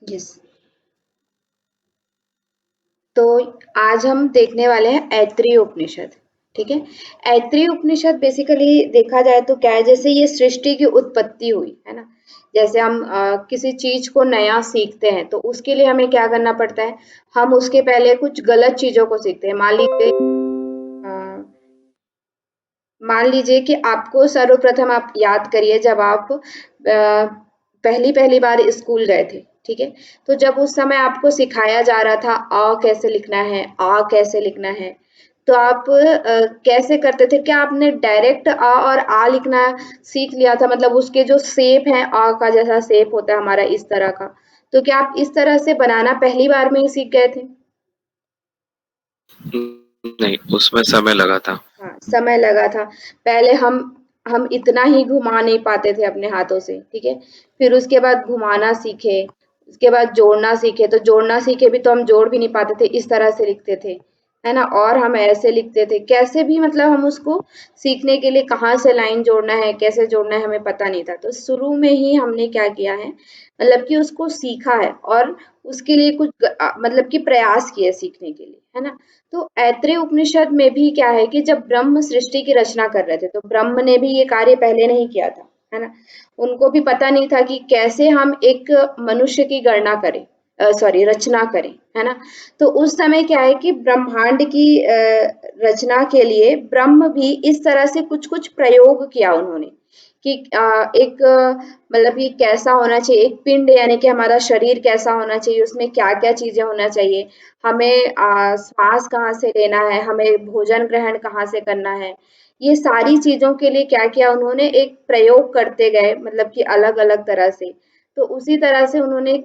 Yes. तो आज हम देखने वाले हैं ऐत्रेय उपनिषद। ठीक है। ऐत्रेय उपनिषद बेसिकली देखा जाए तो क्या है, जैसे ये सृष्टि की उत्पत्ति हुई है ना, जैसे हम किसी चीज को नया सीखते हैं तो उसके लिए हमें क्या करना पड़ता है, हम उसके पहले कुछ गलत चीजों को सीखते हैं। मान लीजिए कि आपको सर्वप्रथम, आप याद करिए जब आप पहली पहली बार स्कूल गए थे। ठीक है। तो जब उस समय आपको सिखाया जा रहा था अ कैसे लिखना है, आ कैसे लिखना है, तो आप कैसे करते थे? क्या आपने डायरेक्ट अ और आ लिखना सीख लिया था? मतलब उसके जो शेप है, अ का जैसा शेप होता है हमारा, इस तरह का, तो क्या आप इस तरह से बनाना पहली बार में ही सीख गए थे? नहीं, उसमें समय लगा था। हाँ, समय लगा था। पहले हम इतना ही घुमा नहीं पाते थे अपने हाथों से। ठीक है। फिर उसके बाद घुमाना सीखे, उसके बाद जोड़ना सीखे। तो जोड़ना सीखे भी तो हम जोड़ भी नहीं पाते थे, इस तरह से लिखते थे, है ना। और हम ऐसे लिखते थे, कैसे भी, मतलब हम उसको सीखने के लिए कहाँ से लाइन जोड़ना है, कैसे जोड़ना है, हमें पता नहीं था। तो शुरू में ही हमने क्या किया है, मतलब कि उसको सीखा है और उसके लिए कुछ मतलब कि प्रयास किए सीखने के लिए, है ना। तो ऐत्रेय उपनिषद में भी क्या है कि जब ब्रह्म सृष्टि की रचना कर रहे थे तो ब्रह्म ने भी ये कार्य पहले नहीं किया था, है ना। उनको भी पता नहीं था कि कैसे हम एक मनुष्य की गणना करें, सॉरी, रचना करें, है ना। तो उस समय क्या है कि ब्रह्मांड की रचना के लिए ब्रह्म भी इस तरह से कुछ कुछ प्रयोग किया उन्होंने कि एक मतलब ये कैसा होना चाहिए, एक पिंड यानी कि हमारा शरीर कैसा होना चाहिए, उसमें क्या क्या चीजें होना चाहिए, हमें श्वास कहाँ से लेना है, हमें भोजन ग्रहण कहाँ से करना है, ये सारी चीजों के लिए क्या किया उन्होंने, एक प्रयोग करते गए, मतलब कि अलग अलग तरह से। तो उसी तरह से उन्होंने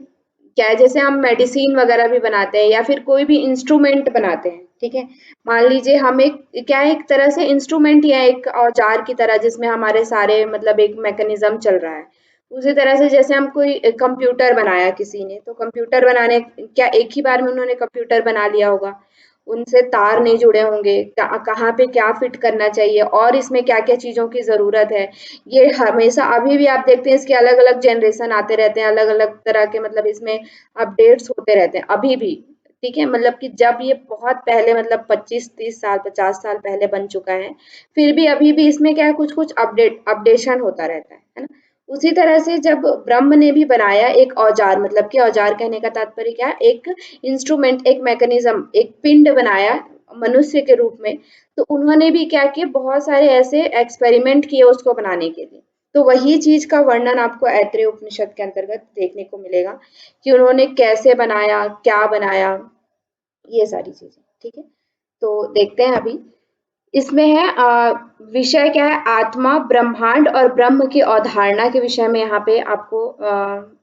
क्या है, जैसे हम मेडिसिन वगैरह भी बनाते हैं या फिर कोई भी इंस्ट्रूमेंट बनाते हैं। ठीक है। मान लीजिए हम एक क्या है, एक तरह से इंस्ट्रूमेंट या एक औजार की तरह, जिसमें हमारे सारे, मतलब एक मैकेनिज्म चल रहा है। उसी तरह से जैसे हम कोई कंप्यूटर बनाया किसी ने, तो कंप्यूटर बनाने, क्या एक ही बार में उन्होंने कंप्यूटर बना लिया होगा? उनसे तार नहीं जुड़े होंगे, कहाँ पे क्या फिट करना चाहिए और इसमें क्या क्या चीजों की जरूरत है। ये हमेशा अभी भी आप देखते हैं, इसके अलग अलग जनरेशन आते रहते हैं, अलग अलग तरह के, मतलब इसमें अपडेट्स होते रहते हैं अभी भी। ठीक है। मतलब कि जब ये बहुत पहले, मतलब 25-30 साल, 50 साल पहले बन चुका है, फिर भी अभी भी इसमें क्या है, कुछ कुछ अपडेशन होता रहता है ना। उसी तरह से जब ब्रह्म ने भी बनाया एक औजार, मतलब कि औजार कहने का तात्पर्य क्या है, एक इंस्ट्रूमेंट, एक मैकेनिज्म, एक पिंड बनाया मनुष्य के रूप में। तो उन्होंने भी क्या किया, बहुत सारे ऐसे एक्सपेरिमेंट किए उसको बनाने के लिए। तो वही चीज का वर्णन आपको ऐत्रेय उपनिषद के अंतर्गत देखने को मिलेगा कि उन्होंने कैसे बनाया, क्या बनाया, ये सारी चीजें। ठीक है। तो देखते हैं अभी। इसमें है विषय क्या है, आत्मा, ब्रह्मांड और ब्रह्म की अवधारणा के विषय में। यहाँ पे आपको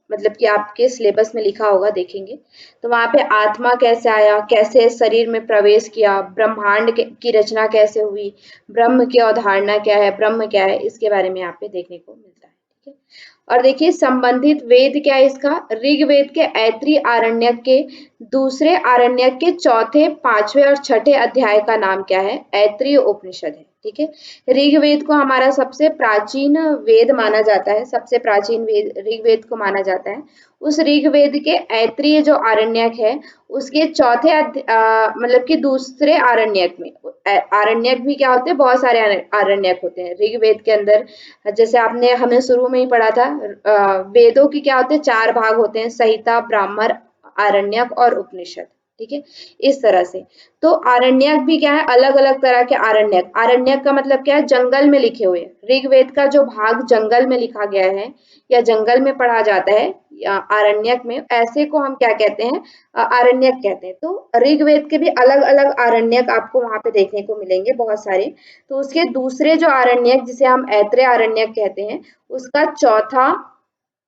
मतलब कि आपके सिलेबस में लिखा होगा, देखेंगे तो वहां पे आत्मा कैसे आया, कैसे शरीर में प्रवेश किया, ब्रह्मांड की रचना कैसे हुई, ब्रह्म की अवधारणा क्या है, ब्रह्म क्या है, इसके बारे में यहाँ पे देखने को मिलता है। ठीक है। और देखिए संबंधित वेद क्या है इसका, ऋग्वेद के ऐत्री आरण्यक के दूसरे आरण्यक के चौथे, पांचवें और छठे अध्याय का नाम क्या है, ऐत्रीय उपनिषद है। ठीक है। ऋग्वेद को हमारा सबसे प्राचीन वेद माना जाता है, सबसे प्राचीन वेद ऋग्वेद को माना जाता है। उस ऋग्वेद के ऐत्रीय जो आरण्यक है, उसके चौथे मतलब कि दूसरे आरण्यक में, आरण्यक भी क्या होते हैं, बहुत सारे आरण्यक होते हैं ऋग्वेद के अंदर। जैसे आपने हमें शुरू में ही पढ़ा था, वेदों की क्या होते हैं, 4 भाग होते हैं, संहिता, ब्राह्मण, आरण्यक और उपनिषद। ठीक है। इस तरह से। तो आरण्यक भी क्या है, अलग अलग तरह के आरण्यक। आरण्यक का मतलब क्या है, जंगल में लिखे हुए। ऋग्वेद का जो भाग जंगल में लिखा गया है या जंगल में पढ़ा जाता है, या आरण्यक में, ऐसे को हम क्या कहते हैं, आरण्यक कहते हैं। तो ऋग्वेद के भी अलग अलग आरण्यक आपको वहां पे देखने को मिलेंगे, बहुत सारे। तो उसके दूसरे जो आरण्यक, जिसे हम ऐत्रेय आरण्यक कहते हैं, उसका चौथा,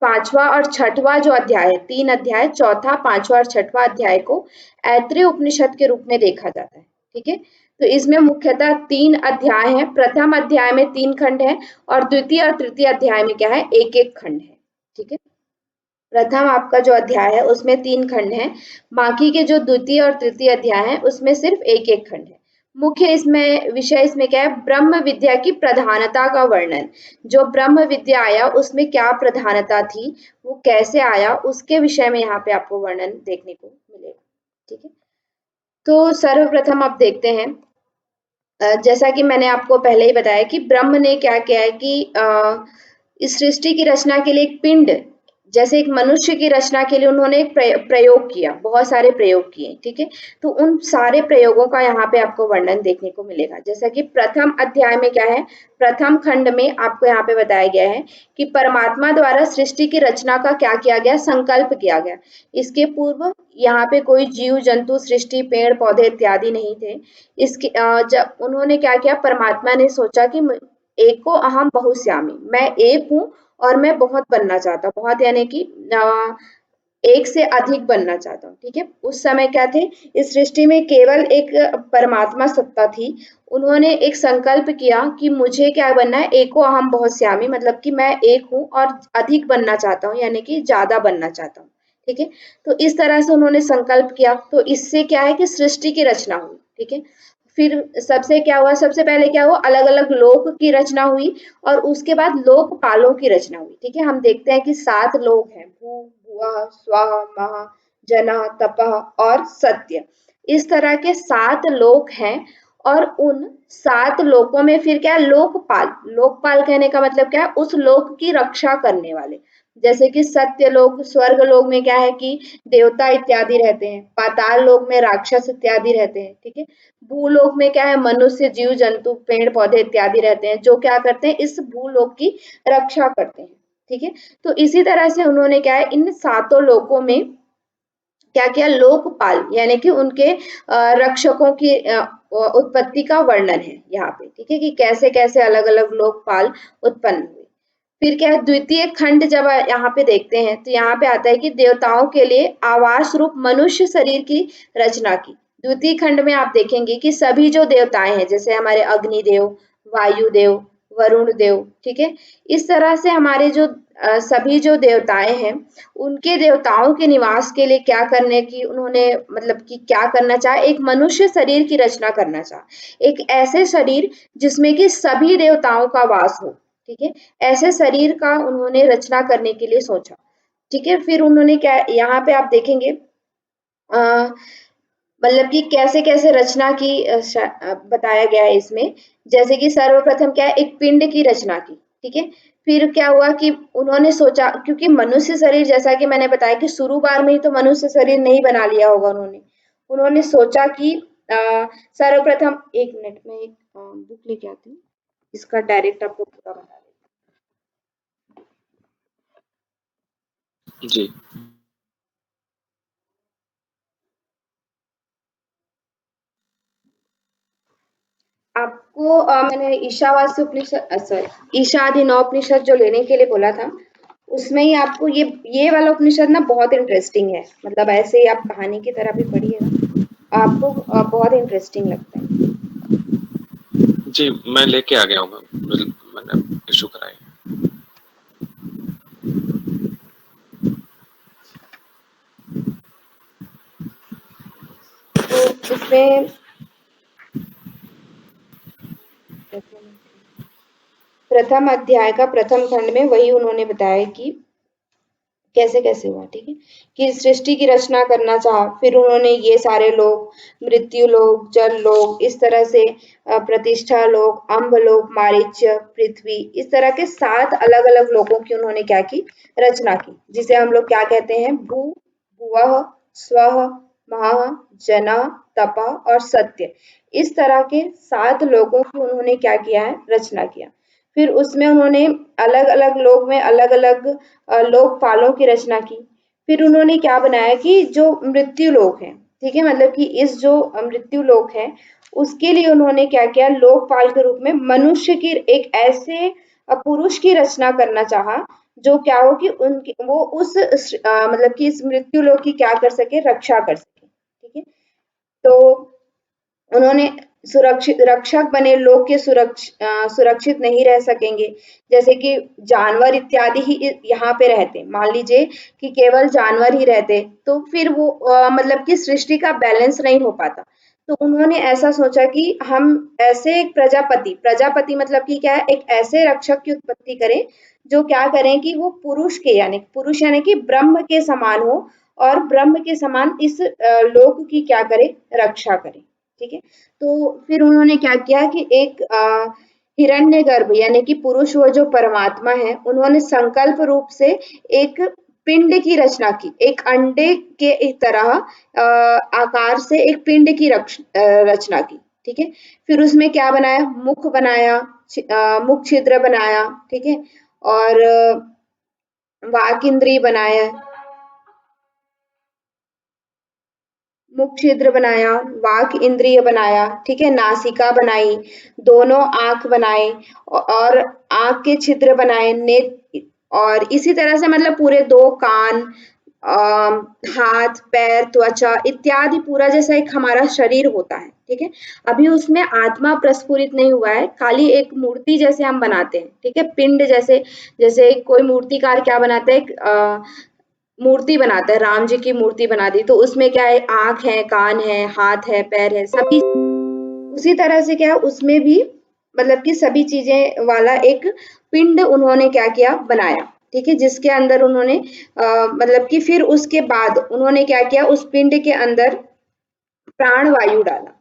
पांचवा और छठवां जो अध्याय है, 3 अध्याय, चौथा, पांचवा और छठवां अध्याय को ऐत्रेय उपनिषद के रूप में देखा जाता है। ठीक है। तो इसमें मुख्यतः 3 अध्याय हैं। प्रथम अध्याय में 3 खंड है और द्वितीय और तृतीय अध्याय में क्या है, एक एक खंड है। ठीक है। प्रथम आपका जो अध्याय है उसमें 3 खंड है, बाकी के जो द्वितीय और तृतीय अध्याय है उसमें सिर्फ एक एक खंड है। मुख्य इसमें विषय इसमें क्या है, ब्रह्म विद्या की प्रधानता का वर्णन। जो ब्रह्म विद्या आया उसमें क्या प्रधानता थी, वो कैसे आया, उसके विषय में यहाँ पे आपको वर्णन देखने को मिलेगा। ठीक है, तो सर्वप्रथम आप देखते हैं, जैसा कि मैंने आपको पहले ही बताया कि ब्रह्म ने क्या किया है कि इस सृष्टि की रचना के लिए एक पिंड, जैसे एक मनुष्य की रचना के लिए उन्होंने एक प्रयोग किया, बहुत सारे प्रयोग किए। ठीक है, तो उन सारे प्रयोगों का यहाँ पे आपको वर्णन देखने को मिलेगा। जैसा कि प्रथम अध्याय में क्या है, प्रथम खंड में आपको यहाँ पे बताया गया है कि परमात्मा द्वारा सृष्टि की रचना का क्या किया गया, संकल्प किया गया। इसके पूर्व यहाँ पे कोई जीव जंतु सृष्टि पेड़ पौधे इत्यादि नहीं थे। इसके जब उन्होंने क्या किया, परमात्मा ने सोचा कि एको अहम बहुश्यामी, मैं एक हूँ और मैं बहुत बनना चाहता हूँ, बहुत यानी कि एक से अधिक बनना चाहता हूँ। ठीक है, उस समय क्या थे, इस सृष्टि में केवल एक परमात्मा सत्ता थी। उन्होंने एक संकल्प किया कि मुझे क्या बनना है, एको अहम बहुश्यामी, मतलब कि मैं एक हूँ और अधिक बनना चाहता हूँ, यानी कि ज्यादा बनना चाहता हूँ। ठीक है, तो इस तरह से उन्होंने संकल्प किया, तो इससे क्या है कि सृष्टि की रचना हुई। ठीक है, फिर सबसे क्या हुआ, सबसे पहले क्या हुआ, अलग अलग लोक की रचना हुई और उसके बाद लोकपालों की रचना हुई। ठीक है, हम देखते हैं कि 7 लोक हैं, भू भुवः स्वः महा जनः तपः और सत्य। इस तरह के 7 लोक हैं और उन 7 लोकों में फिर क्या है, लोकपाल। लोकपाल कहने का मतलब क्या है, उस लोक की रक्षा करने वाले। जैसे कि सत्य लोक, स्वर्ग लोक में क्या है कि देवता इत्यादि रहते हैं, पाताल लोक में राक्षस इत्यादि रहते हैं। ठीक है, भूलोक में क्या है, मनुष्य जीव जंतु पेड़ पौधे इत्यादि रहते हैं, जो क्या करते हैं, इस भूलोक की रक्षा करते हैं। ठीक है, तो इसी तरह से उन्होंने क्या है, इन 7 लोकों में क्या किया, लोकपाल यानी कि उनके रक्षकों की उत्पत्ति का वर्णन है यहाँ पे। ठीक है, कि कैसे कैसे अलग अलग लोकपाल उत्पन्न हुए। फिर क्या है, द्वितीय खंड जब यहाँ पे देखते हैं तो यहाँ पे आता है कि देवताओं के लिए आवास रूप मनुष्य शरीर की रचना की। द्वितीय खंड में आप देखेंगे कि सभी जो देवताएं हैं, जैसे हमारे अग्निदेव, वायुदेव, वरुण देव, ठीक है, इस तरह से हमारे जो सभी जो देवताएं हैं, उनके देवताओं के निवास के लिए क्या करने की उन्होंने, मतलब कि क्या करना चाहा, एक मनुष्य शरीर की रचना करना चाहा, एक ऐसे शरीर जिसमें कि सभी देवताओं का वास हो। ठीक है, ऐसे शरीर का उन्होंने रचना करने के लिए सोचा। ठीक है, फिर उन्होंने क्या, यहाँ पे आप देखेंगे मतलब कि कैसे कैसे रचना की बताया गया है इसमें। जैसे कि सर्वप्रथम क्या है, एक पिंड की रचना की। ठीक है, फिर क्या हुआ कि उन्होंने सोचा, क्योंकि मनुष्य शरीर, जैसा कि मैंने बताया कि शुरू बार में ही तो मनुष्य शरीर नहीं बना लिया होगा उन्होंने। उन्होंने सोचा कि सर्वप्रथम, एक मिनट में एक बुक लेके आती हूँ, इसका डायरेक्ट आपको पूरा बता दें। जी। आपको मैंने ईशावास्य उपनिषद, सॉरी, ईशावासिनोपनिषद जो लेने के लिए बोला था, उसमें ही आपको ये वाला उपनिषद ना बहुत इंटरेस्टिंग है। मतलब ऐसे ही आप कहानी की तरह भी पढ़िएगा, आपको बहुत इंटरेस्टिंग लगता है। जी, मैं लेके आ गया हूँ मैंने इशू कराई। तो इसमें प्रथम अध्याय का प्रथम खंड में वही उन्होंने बताया कि कैसे कैसे हुआ। ठीक है, कि सृष्टि की रचना करना चाहा, फिर उन्होंने ये सारे लोग, मृत्यु लोक, जल लोक, इस तरह से प्रतिष्ठा लोक, अम्ब लोक, मारीच्य, पृथ्वी, इस तरह के 7 अलग अलग लोकों की उन्होंने क्या की, रचना की, जिसे हम लोग क्या कहते हैं, भू भुवः स्वः महः जनः तपः और सत्य। इस तरह के 7 लोकों की उन्होंने क्या किया है, रचना किया। फिर उसमें उन्होंने अलग अलग लोक में अलग अलग लोकपालों की रचना की। फिर उन्होंने क्या बनाया कि जो मृत्यु लोक है, ठीक है, मतलब कि इस जो मृत्यु लोक है, उसके लिए उन्होंने क्या किया, लोकपाल के रूप में मनुष्य की एक ऐसे पुरुष की रचना करना चाहा, जो क्या हो कि उनकी वो उस मतलब कि इस मृत्यु लोक की क्या कर सके, रक्षा कर सके। ठीक है, तो उन्होंने सुरक्षित रक्षक बने, लोग के सुरक्षित नहीं रह सकेंगे। जैसे कि जानवर इत्यादि ही यहाँ पे रहते, मान लीजिए कि केवल जानवर ही रहते, तो फिर वो मतलब कि सृष्टि का बैलेंस नहीं हो पाता। तो उन्होंने ऐसा सोचा कि हम ऐसे एक प्रजापति मतलब कि क्या है, एक ऐसे रक्षक की उत्पत्ति करें जो क्या करें कि वो पुरुष यानी कि ब्रह्म के समान हो और ब्रह्म के समान इस लोक की क्या करे, रक्षा करे। ठीक है, तो फिर उन्होंने क्या किया कि एक हिरण्यगर्भ यानी कि पुरुष वो जो परमात्मा है, उन्होंने संकल्प रूप से एक पिंड की रचना की, एक अंडे के एक तरह आकार से एक पिंड की रचना की। ठीक है, फिर उसमें क्या बनाया, मुख बनाया, मुख छिद्र बनाया। ठीक है, और वाक इंद्री बनाया, मुख छिद्र बनाया, वाक इंद्रिय बनाया। ठीक है, नासिका बनाई, दोनों आंख बनाए और आंख के छिद्र बनाए, नेत्र, और इसी तरह से मतलब पूरे दो कान, हाथ, पैर, त्वचा इत्यादि पूरा जैसा एक हमारा शरीर होता है। ठीक है, अभी उसमें आत्मा प्रस्फुरित नहीं हुआ है, खाली एक मूर्ति जैसे हम बनाते हैं। ठीक है, पिंड जैसे, जैसे कोई मूर्तिकार क्या बनाता है, मूर्ति बनाता है, राम जी की मूर्ति बना दी तो उसमें क्या है, आंख है, कान है, हाथ है, पैर है, सभी उसी तरह से क्या है उसमें भी मतलब कि सभी चीजें वाला एक पिंड उन्होंने क्या किया, बनाया। ठीक है, जिसके अंदर उन्होंने मतलब कि फिर उसके बाद उन्होंने क्या किया, उस पिंड के अंदर प्राण वायु डाला।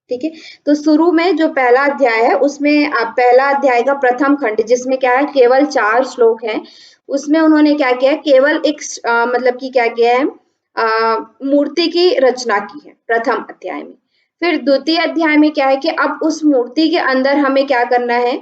ठीक है, तो शुरू में जो पहला अध्याय है उसमें पहला अध्याय का प्रथम खंड जिसमें क्या है केवल 4 श्लोक हैं, उसमें उन्होंने क्या किया है, केवल एक मतलब कि क्या किया है, मूर्ति की रचना की है प्रथम अध्याय में। फिर द्वितीय अध्याय में क्या है कि अब उस मूर्ति के अंदर हमें क्या करना है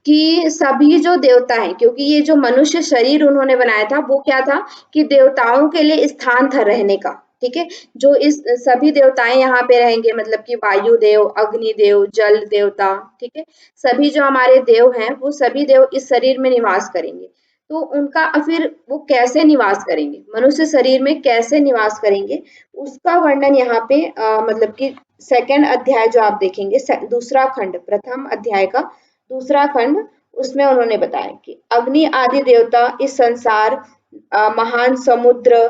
कि सभी जो देवता हैं, क्योंकि ये जो मनुष्य शरीर उन्होंने बनाया था वो क्या था कि देवताओं के लिए स्थान था रहने का। ठीक है, जो इस सभी देवताएं यहाँ पे रहेंगे, मतलब कि वायु देव, अग्नि देव, जल देवता। ठीक है, सभी जो हमारे देव हैं वो सभी देव इस शरीर में निवास करेंगे। तो उनका फिर वो कैसे निवास करेंगे, मनुष्य शरीर में कैसे निवास करेंगे, उसका वर्णन यहाँ पे मतलब कि सेकंड अध्याय जो आप देखेंगे, दूसरा खंड, प्रथम अध्याय का दूसरा खंड, उसमें उन्होंने बताया कि अग्नि आदि देवता इस संसार, महान समुद्र,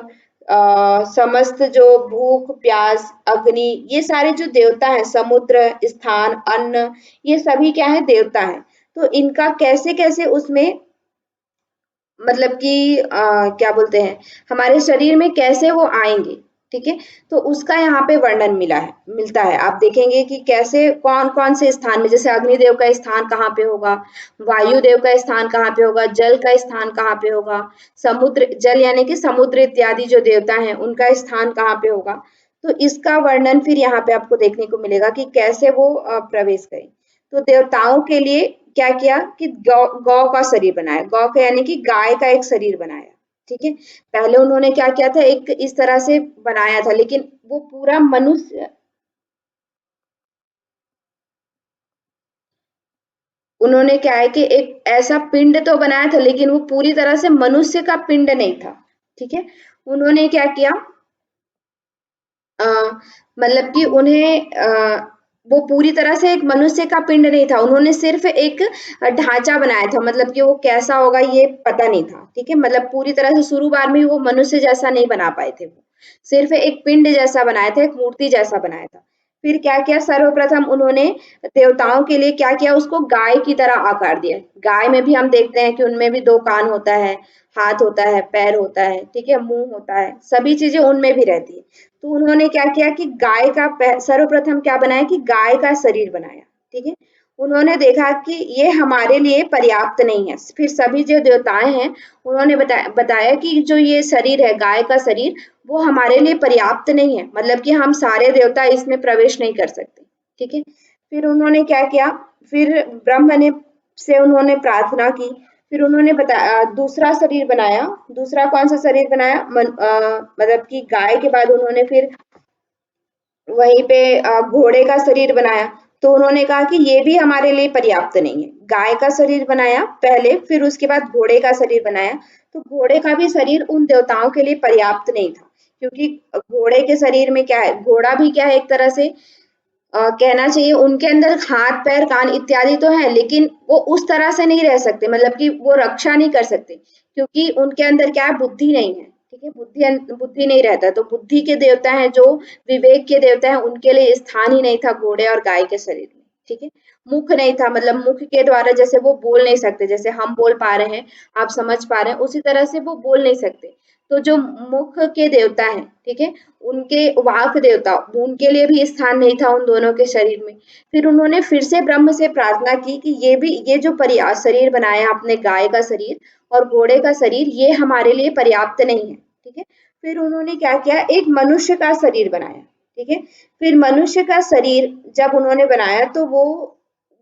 समस्त जो भूख प्यास, अग्नि, ये सारे जो देवता हैं, समुद्र, स्थान, अन्न, ये सभी क्या है, देवता है। तो इनका कैसे कैसे उसमें मतलब कि क्या बोलते हैं, हमारे शरीर में कैसे वो आएंगे। ठीक है, तो उसका यहाँ पे वर्णन मिलता है। आप देखेंगे कि कैसे कौन कौन से स्थान में, जैसे अग्निदेव का स्थान कहाँ पे होगा, वायुदेव का स्थान कहाँ पे होगा, जल का स्थान कहाँ पे होगा, समुद्र, जल यानी कि समुद्र इत्यादि जो देवता हैं उनका स्थान कहाँ पे होगा। तो इसका वर्णन फिर यहाँ पे आपको देखने को मिलेगा कि कैसे वो प्रवेश करें। तो देवताओं के लिए क्या किया कि गौ गौ का शरीर बनाया, गौ का यानी कि गाय का एक शरीर बनाया। ठीक है, पहले उन्होंने क्या किया था, एक इस तरह से बनाया था, लेकिन वो पूरा मनुष्य, उन्होंने क्या है कि एक ऐसा पिंड तो बनाया था लेकिन वो पूरी तरह से मनुष्य का पिंड नहीं था। ठीक है, उन्होंने क्या किया, अ, मतलब कि उन्हें वो पूरी तरह से एक मनुष्य का पिंड नहीं था, उन्होंने सिर्फ एक ढांचा बनाया था, मतलब कि वो कैसा होगा ये पता नहीं था। ठीक है, मतलब पूरी तरह से शुरू बार में वो मनुष्य जैसा नहीं बना पाए थे, वो सिर्फ एक पिंड जैसा बनाया था, एक मूर्ति जैसा बनाया था। फिर क्या किया, सर्वप्रथम उन्होंने देवताओं के लिए क्या किया, उसको गाय की तरह आकार दिया। गाय में भी हम देखते हैं कि उनमें भी 2 कान होता है, हाथ होता है, पैर होता है, ठीक है, मुंह होता है, सभी चीजें उनमें भी रहती है। तो उन्होंने क्या किया कि गाय का सर्वप्रथम क्या बनाया कि गाय का शरीर बनाया। ठीक है, उन्होंने देखा कि ये हमारे लिए पर्याप्त नहीं है। फिर सभी जो देवताएं हैं उन्होंने बताया कि जो ये शरीर है, गाय का शरीर, वो हमारे लिए पर्याप्त नहीं है, मतलब कि हम सारे देवता इसमें प्रवेश नहीं कर सकते। ठीक है, फिर उन्होंने क्या किया, फिर ब्रह्म ने से उन्होंने प्रार्थना की, फिर उन्होंने बताया दूसरा शरीर बनाया। दूसरा कौन सा शरीर बनाया, मतलब कि गाय के बाद उन्होंने फिर वहीं पे घोड़े का शरीर बनाया। तो उन्होंने कहा कि ये भी हमारे लिए पर्याप्त नहीं है, गाय का शरीर बनाया पहले, फिर उसके बाद घोड़े का शरीर बनाया। तो घोड़े का भी शरीर उन देवताओं के लिए पर्याप्त नहीं था, क्योंकि घोड़े के शरीर में क्या है, घोड़ा भी क्या है एक तरह से कहना चाहिए, उनके अंदर हाथ पैर कान इत्यादि तो है, लेकिन वो उस तरह से नहीं रह सकते, मतलब कि वो रक्षा नहीं कर सकते, क्योंकि उनके अंदर क्या है, बुद्धि नहीं है। ठीक है, बुद्धि नहीं रहता, तो बुद्धि के देवता हैं जो विवेक के देवता हैं, उनके लिए स्थान ही नहीं था घोड़े और गाय के शरीर में। ठीक है, मुख नहीं था, मतलब मुख के द्वारा जैसे वो बोल नहीं सकते, जैसे हम बोल पा रहे हैं, आप समझ पा रहे हैं, उसी तरह से वो बोल नहीं सकते। तो जो मुख के देवता हैं, ठीक है, उनके वाक देवता, उनके लिए भी स्थान नहीं था उन दोनों के शरीर में। फिर उन्होंने फिर से ब्रह्म से प्रार्थना की कि ये जो शरीर बनाया आपने, गाय का शरीर और घोड़े का शरीर, ये हमारे लिए पर्याप्त नहीं है। ठीक है, फिर उन्होंने क्या किया, एक मनुष्य का शरीर बनाया। ठीक है, फिर मनुष्य का शरीर जब उन्होंने बनाया तो वो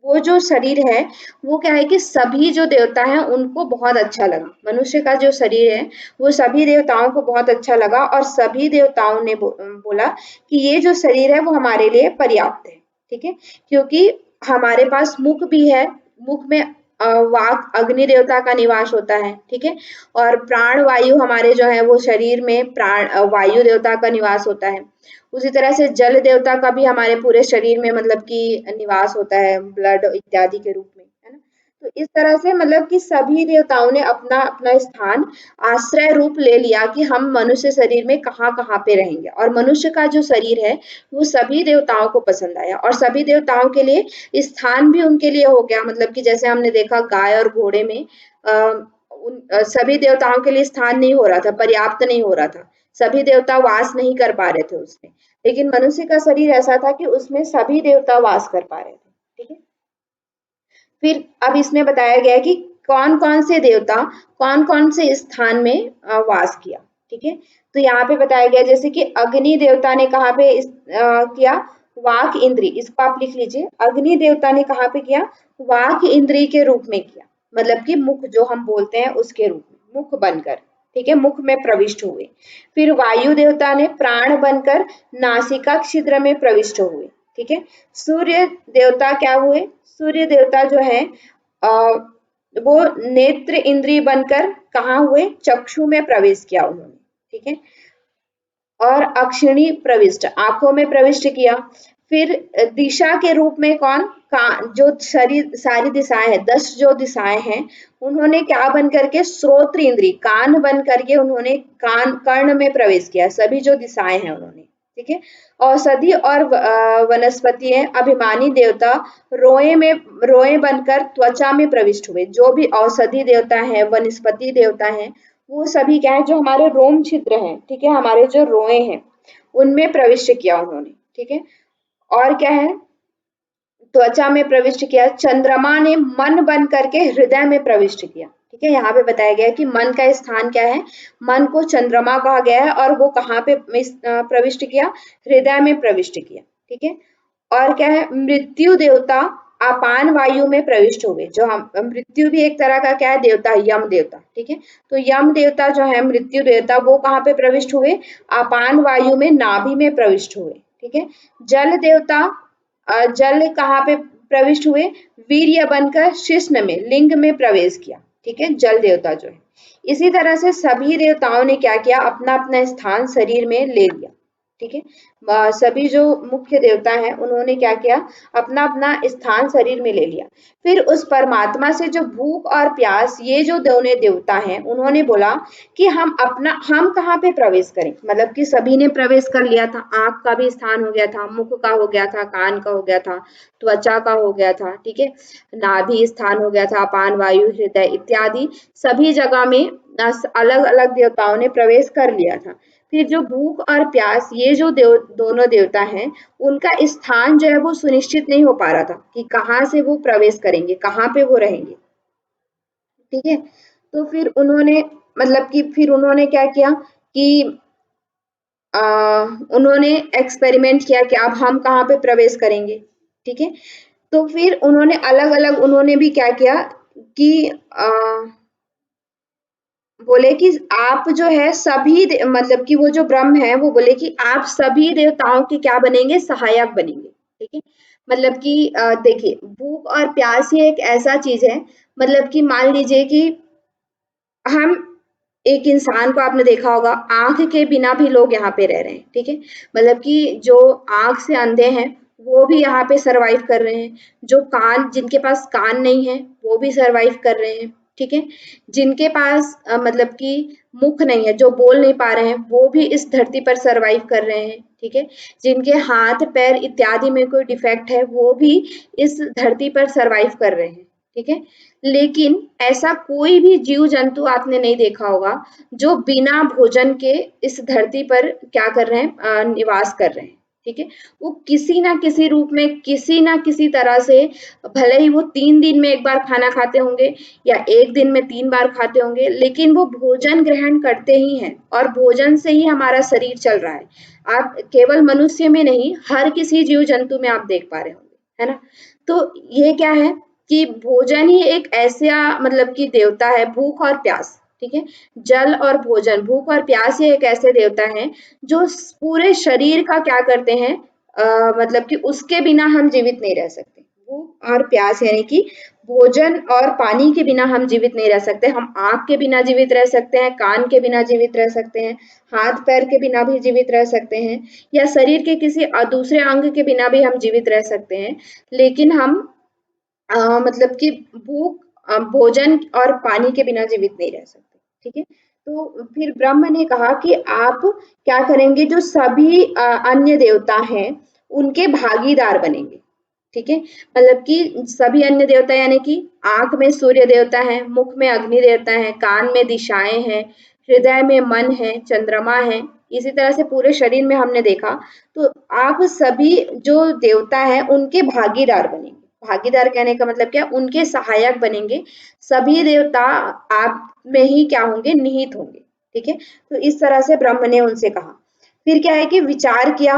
जो शरीर है वो क्या है कि सभी जो देवता हैं उनको बहुत अच्छा लगा। मनुष्य का जो शरीर है वो सभी देवताओं को बहुत अच्छा लगा और सभी देवताओं ने बोला कि ये जो शरीर है वो हमारे लिए पर्याप्त है। ठीक है, क्योंकि हमारे पास मुख भी है, मुख में वाक अग्नि देवता का निवास होता है। ठीक है, और प्राण वायु हमारे जो है वो शरीर में प्राण वायु देवता का निवास होता है। उसी तरह से जल देवता का भी हमारे पूरे शरीर में मतलब कि निवास होता है, ब्लड इत्यादि के रूप में, है ना। तो इस तरह से मतलब कि सभी देवताओं ने अपना अपना स्थान आश्रय रूप ले लिया कि हम मनुष्य शरीर में कहाँ कहाँ पे रहेंगे, और मनुष्य का जो शरीर है वो सभी देवताओं को पसंद आया और सभी देवताओं के लिए स्थान भी उनके लिए हो गया। मतलब कि जैसे हमने देखा गाय और घोड़े में सभी देवताओं के लिए स्थान नहीं हो रहा था, पर्याप्त नहीं हो रहा था, सभी देवता वास नहीं कर पा रहे थे उसमें। लेकिन मनुष्य का शरीर ऐसा था कि उसमें सभी देवता वास कर पा रहे थे। ठीक है, फिर अब इसमें बताया गया है कि कौन कौन से देवता कौन कौन से स्थान में वास किया। ठीक है, तो यहाँ पे बताया गया जैसे कि अग्नि देवता ने कहाँ पे किया, वाक इंद्री, इसको आप लिख लीजिए, अग्नि देवता ने कहाँ पे किया, वाक इंद्री के रूप में किया, मतलब कि मुख जो हम बोलते हैं उसके रूप में, मुख बनकर। ठीक है, मुख में प्रविष्ट हुए। फिर वायु देवता ने प्राण बनकर नासिका छिद्र में प्रविष्ट हुए। ठीक है, सूर्य देवता क्या हुए, सूर्य देवता जो है वो नेत्र इंद्रिय बनकर कहाँ हुए, चक्षु में प्रवेश किया उन्होंने। ठीक है, और अक्षिणी प्रविष्ट, आंखों में प्रविष्ट किया। फिर दिशा के रूप में कौन, जो शरीर सारी दिशाएं हैं, 10 जो दिशाएं हैं, उन्होंने क्या बन करके, श्रोत्र इंद्री, कान बन करके उन्होंने कान कर्ण में प्रवेश किया, सभी जो दिशाएं हैं उन्होंने। ठीक है, औषधि और वनस्पति है, अभिमानी देवता रोए बनकर त्वचा में प्रविष्ट हुए। जो भी औषधि देवता है, वनस्पति देवता है, वो सभी क्या है, जो हमारे रोम छिद्र हैं, ठीक है, हमारे जो रोए हैं उनमें प्रविष्ट किया उन्होंने। ठीक है, और क्या है, त्वचा में प्रविष्ट किया। चंद्रमा ने मन बन करके हृदय में प्रविष्ट किया। ठीक है, यहाँ पे बताया गया है कि मन का स्थान क्या है, मन को चंद्रमा कहा गया है और वो कहाँ पे प्रविष्ट किया, हृदय में प्रविष्ट किया। ठीक है, और क्या है, मृत्यु देवता अपान वायु में प्रविष्ट हुए। जो हम मृत्यु भी एक तरह का क्या है, देवता, यम देवता। ठीक है, तो यम देवता जो है, मृत्यु देवता, वो कहाँ पे प्रविष्ट हुए, अपान वायु में नाभि में प्रविष्ट हुए। ठीक है, जल देवता जल कहाँ पे प्रविष्ट हुए, वीर्य बनकर शिश्न में, लिंग में प्रवेश किया। ठीक है, जल देवता जो है। इसी तरह से सभी देवताओं ने क्या किया, अपना अपना स्थान शरीर में ले लिया। ठीक है, सभी जो मुख्य देवता हैं उन्होंने क्या किया, अपना अपना स्थान शरीर में ले लिया। फिर उस परमात्मा से जो भूख और प्यास, ये जो दोनों देवता हैं, उन्होंने बोला कि हम कहाँ पे प्रवेश करें, मतलब कि सभी ने प्रवेश कर लिया था, आंख का भी स्थान हो गया था, मुख का हो गया था, कान का हो गया था, त्वचा का हो गया था। ठीक है, नाभि स्थान हो गया था, अपान वायु, हृदय इत्यादि सभी जगह में अलग अलग देवताओं ने प्रवेश कर लिया था। फिर जो भूख और प्यास, ये जो दोनों देवता हैं, उनका स्थान जो है वो सुनिश्चित नहीं हो पा रहा था कि कहाँ से वो प्रवेश करेंगे, कहाँ पे वो रहेंगे। ठीक है, तो फिर उन्होंने मतलब कि फिर उन्होंने क्या किया कि उन्होंने एक्सपेरिमेंट किया कि अब हम कहाँ पे प्रवेश करेंगे। ठीक है, तो फिर उन्होंने अलग अलग, उन्होंने भी क्या किया कि बोले कि आप जो है सभी मतलब कि वो जो ब्रह्म है वो बोले कि आप सभी देवताओं के क्या बनेंगे, सहायक बनेंगे। ठीक है, मतलब कि देखिए, भूख और प्यास ही एक ऐसा चीज है, मतलब कि मान लीजिए कि हम एक इंसान को, आपने देखा होगा, आंख के बिना भी लोग यहाँ पे रह रहे हैं। ठीक है, मतलब कि जो आंख से अंधे हैं वो भी यहाँ पे सरवाइव कर रहे हैं, जो कान, जिनके पास कान नहीं है वो भी सरवाइव कर रहे हैं। ठीक है। जिनके पास मतलब कि मुख नहीं है, जो बोल नहीं पा रहे हैं, वो भी इस धरती पर सरवाइव कर रहे हैं, ठीक है। जिनके हाथ पैर इत्यादि में कोई डिफेक्ट है, वो भी इस धरती पर सरवाइव कर रहे हैं, ठीक है। लेकिन ऐसा कोई भी जीव जंतु आपने नहीं देखा होगा जो बिना भोजन के इस धरती पर क्या कर रहे हैं, निवास कर रहे हैं, ठीक है। वो किसी ना किसी रूप में, किसी ना किसी तरह से, भले ही वो 3 दिन में एक बार खाना खाते होंगे या एक दिन में 3 बार खाते होंगे, लेकिन वो भोजन ग्रहण करते ही हैं और भोजन से ही हमारा शरीर चल रहा है। आप केवल मनुष्य में नहीं, हर किसी जीव जंतु में आप देख पा रहे होंगे, है ना। तो ये क्या है कि भोजन ही एक ऐसा मतलब कि देवता है, भूख और प्यास, ठीक है। जल और भोजन, भूख और प्यास ये एक ऐसे देवता हैं जो पूरे शरीर का क्या करते हैं, मतलब कि उसके बिना हम जीवित नहीं रह सकते। भूख और प्यास यानी कि भोजन और पानी के बिना हम जीवित नहीं रह सकते। हम आँख के बिना जीवित रह सकते हैं, कान के बिना जीवित रह सकते हैं, हाथ पैर के बिना भी जीवित रह सकते हैं, या शरीर के किसी दूसरे अंग के बिना भी हम जीवित रह सकते हैं। लेकिन हम मतलब कि भोजन और पानी के बिना जीवित नहीं रह सकते, ठीक है। तो फिर ब्रह्म ने कहा कि आप क्या करेंगे, जो सभी अन्य देवता हैं उनके भागीदार बनेंगे, ठीक है। मतलब कि सभी अन्य देवता यानी कि आंख में सूर्य देवता है, मुख में अग्नि देवता है, कान में दिशाएं हैं, हृदय में मन है, चंद्रमा है, इसी तरह से पूरे शरीर में हमने देखा। तो आप सभी जो देवता है उनके भागीदार बनेंगे। भागीदार कहने का मतलब क्या, उनके सहायक बनेंगे। सभी देवता आप में ही क्या होंगे, निहित होंगे, ठीक है। तो इस तरह से ब्रह्म ने उनसे कहा। फिर क्या है कि विचार किया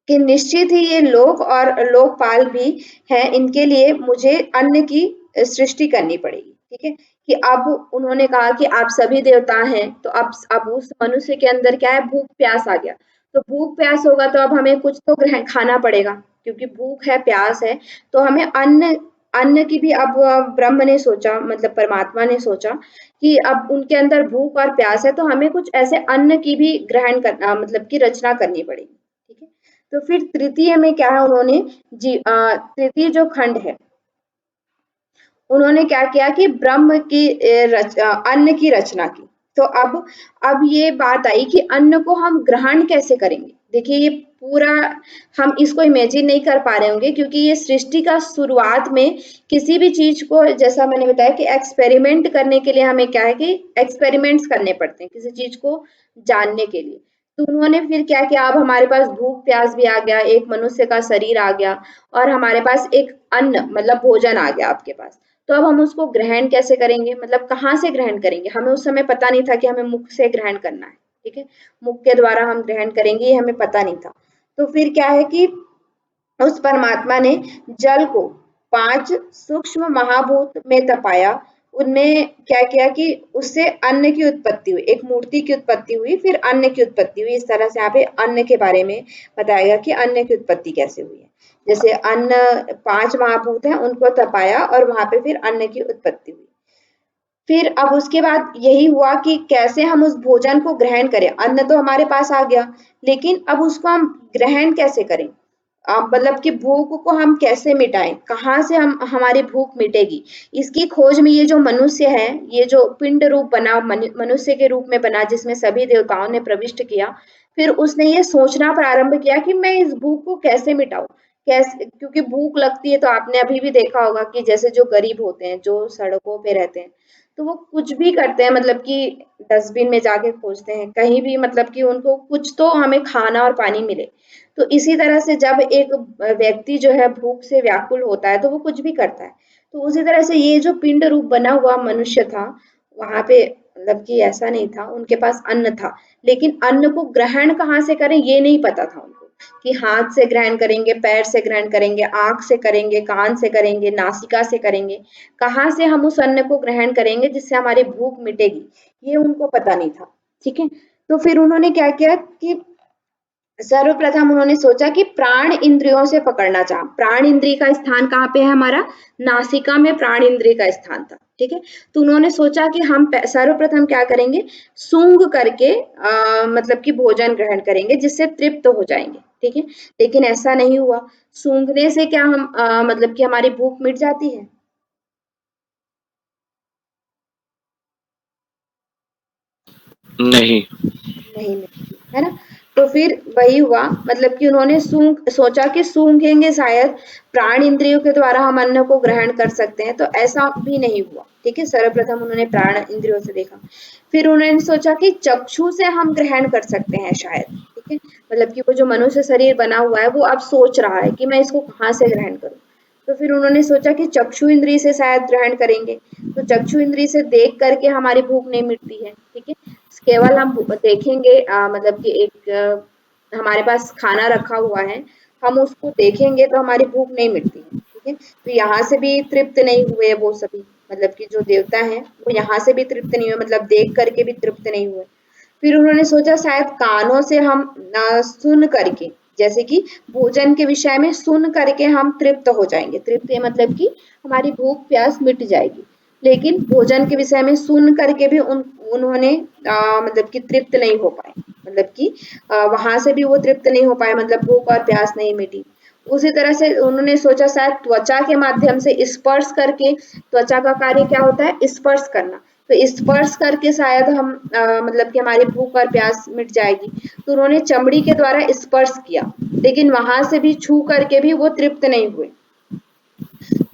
कि निश्चित ही ये लोक और लोकपाल भी है, इनके लिए मुझे अन्न की सृष्टि करनी पड़ेगी, ठीक है। कि अब उन्होंने कहा कि आप सभी देवता हैं, तो अब उस मनुष्य के अंदर क्या है, भूख प्यास आ गया। तो भूख प्यास होगा तो अब हमें कुछ तो ग्रहण खाना पड़ेगा, क्योंकि भूख है, प्यास है, तो हमें अन्न अन्न की भी अब ब्रह्म ने सोचा, मतलब परमात्मा ने सोचा कि अब उनके अंदर भूख और प्यास है, तो हमें कुछ ऐसे अन्न की भी ग्रहण करना, मतलब की रचना करनी पड़ेगी, ठीक है। तो फिर तृतीय में क्या है, उन्होंने तृतीय जो खंड है, उन्होंने क्या किया कि ब्रह्म की अन्न की रचना की। तो अब ये बात आई कि अन्न को हम ग्रहण कैसे करेंगे। देखिए ये पूरा हम इसको इमेजिन नहीं कर पा रहे होंगे, क्योंकि ये सृष्टि का शुरुआत में किसी भी चीज को, जैसा मैंने बताया कि एक्सपेरिमेंट करने के लिए हमें क्या है कि एक्सपेरिमेंट्स करने पड़ते हैं किसी चीज को जानने के लिए। तो उन्होंने फिर क्या किया, अब हमारे पास भूख प्यास भी आ गया, एक मनुष्य का शरीर आ गया, और हमारे पास एक अन्न मतलब भोजन आ गया आपके पास। तो अब हम उसको ग्रहण कैसे करेंगे, मतलब कहाँ से ग्रहण करेंगे। हमें उस समय पता नहीं था कि हमें मुख से ग्रहण करना है, ठीक है। मुख के द्वारा हम ग्रहण करेंगे, ये हमें पता नहीं था। तो फिर क्या है कि उस परमात्मा ने जल को 5 सूक्ष्म महाभूत में तपाया। उनमें क्या किया कि उससे अन्न की उत्पत्ति हुई, एक मूर्ति की उत्पत्ति हुई, फिर अन्न की उत्पत्ति हुई। इस तरह से यहाँ पे अन्न के बारे में बताया गया कि अन्न की उत्पत्ति कैसे हुई है। जैसे अन्न 5 महाभूत हैं, उनको तपाया और वहां पे फिर अन्न की उत्पत्ति हुई। फिर अब उसके बाद यही हुआ कि कैसे हम उस भोजन को ग्रहण करें। अन्न तो हमारे पास आ गया, लेकिन अब उसको हम ग्रहण कैसे करें, मतलब कि भूख को हम कैसे मिटाएं, कहाँ से हम हमारी भूख मिटेगी। इसकी खोज में ये जो मनुष्य है, ये जो पिंड रूप बना, मनुष्य के रूप में बना, जिसमें सभी देवताओं ने प्रविष्ट किया, फिर उसने ये सोचना प्रारंभ किया कि मैं इस भूख को कैसे मिटाऊं। कैसे, क्योंकि भूख लगती है तो आपने अभी भी देखा होगा कि जैसे जो गरीब होते हैं, जो सड़कों पे रहते हैं, तो वो कुछ भी करते हैं, मतलब कि डस्टबिन में जाके खोजते हैं, कहीं भी, मतलब कि उनको कुछ तो हमें खाना और पानी मिले। तो इसी तरह से जब एक व्यक्ति जो है भूख से व्याकुल होता है, तो वो कुछ भी करता है। तो उसी तरह से ये जो पिंड रूप बना हुआ मनुष्य था, वहां पे मतलब कि ऐसा नहीं था, उनके पास अन्न था, लेकिन अन्न को ग्रहण कहाँ से करें ये नहीं पता था उनको, कि हाथ से ग्रहण करेंगे, पैर से ग्रहण करेंगे, आंख से करेंगे, कान से करेंगे, नासिका से करेंगे, कहाँ से हम उस अन्न को ग्रहण करेंगे जिससे हमारी भूख मिटेगी, ये उनको पता नहीं था, ठीक है। तो फिर उन्होंने क्या किया कि सर्वप्रथम उन्होंने सोचा कि प्राण इंद्रियों से पकड़ना चाहा। प्राण इंद्रिय का स्थान कहाँ पे है हमारा, नासिका में प्राण इंद्रिय का स्थान था, ठीक है। तो उन्होंने सोचा कि हम सर्वप्रथम क्या करेंगे, सूंघ करके मतलब कि भोजन ग्रहण करेंगे, जिससे तृप्त हो जाएंगे, ठीक है। लेकिन ऐसा नहीं हुआ। सूंघने से क्या हम मतलब कि हमारी भूख मिट जाती है। नहीं। नहीं मिलती है ना। तो फिर वही हुआ, मतलब कि उन्होंने सूंघ सोचा कि सूंघेंगे शायद प्राण इंद्रियों के द्वारा हम अन्न को ग्रहण कर सकते हैं, तो ऐसा भी नहीं हुआ। ठीक है, सर्वप्रथम उन्होंने प्राण इंद्रियों से देखा। फिर उन्होंने सोचा कि चक्षु से हम ग्रहण कर सकते हैं शायद। ठीक है, मतलब कि वो जो मनुष्य शरीर बना हुआ है वो अब सोच रहा है कि मैं इसको कहाँ से ग्रहण करूं। तो फिर उन्होंने सोचा कि चक्षु इंद्री से शायद ग्रहण करेंगे। तो चक्षु इंद्री से देख करके हमारी भूख नहीं मिटती है। ठीक है, केवल हम देखेंगे, मतलब कि एक हमारे पास खाना रखा हुआ है, हम उसको देखेंगे तो हमारी भूख नहीं मिटती है। ठीक है, तो यहाँ से भी तृप्त नहीं हुए वो सभी, मतलब कि जो देवता हैं वो यहाँ से भी तृप्त नहीं हुए, मतलब देख करके भी तृप्त नहीं हुए। फिर उन्होंने सोचा शायद कानों से हम सुन करके, जैसे कि भोजन के विषय में सुन करके हम तृप्त हो जाएंगे। तृप्त मतलब कि हमारी भूख प्यास मिट जाएगी। लेकिन भोजन के विषय में सुन करके भी उन्होंने मतलब कि तृप्त नहीं हो पाए, मतलब कि वहां से भी वो तृप्त नहीं हो पाए, मतलब भूख और प्यास नहीं मिटी। उसी तरह से उन्होंने सोचा शायद त्वचा के माध्यम से स्पर्श करके, त्वचा का कार्य क्या होता है, स्पर्श करना, तो स्पर्श करके शायद हम मतलब कि हमारी भूख और प्यास मिट जाएगी। तो उन्होंने चमड़ी के द्वारा स्पर्श किया, लेकिन वहां से भी छू करके भी वो तृप्त नहीं हुए।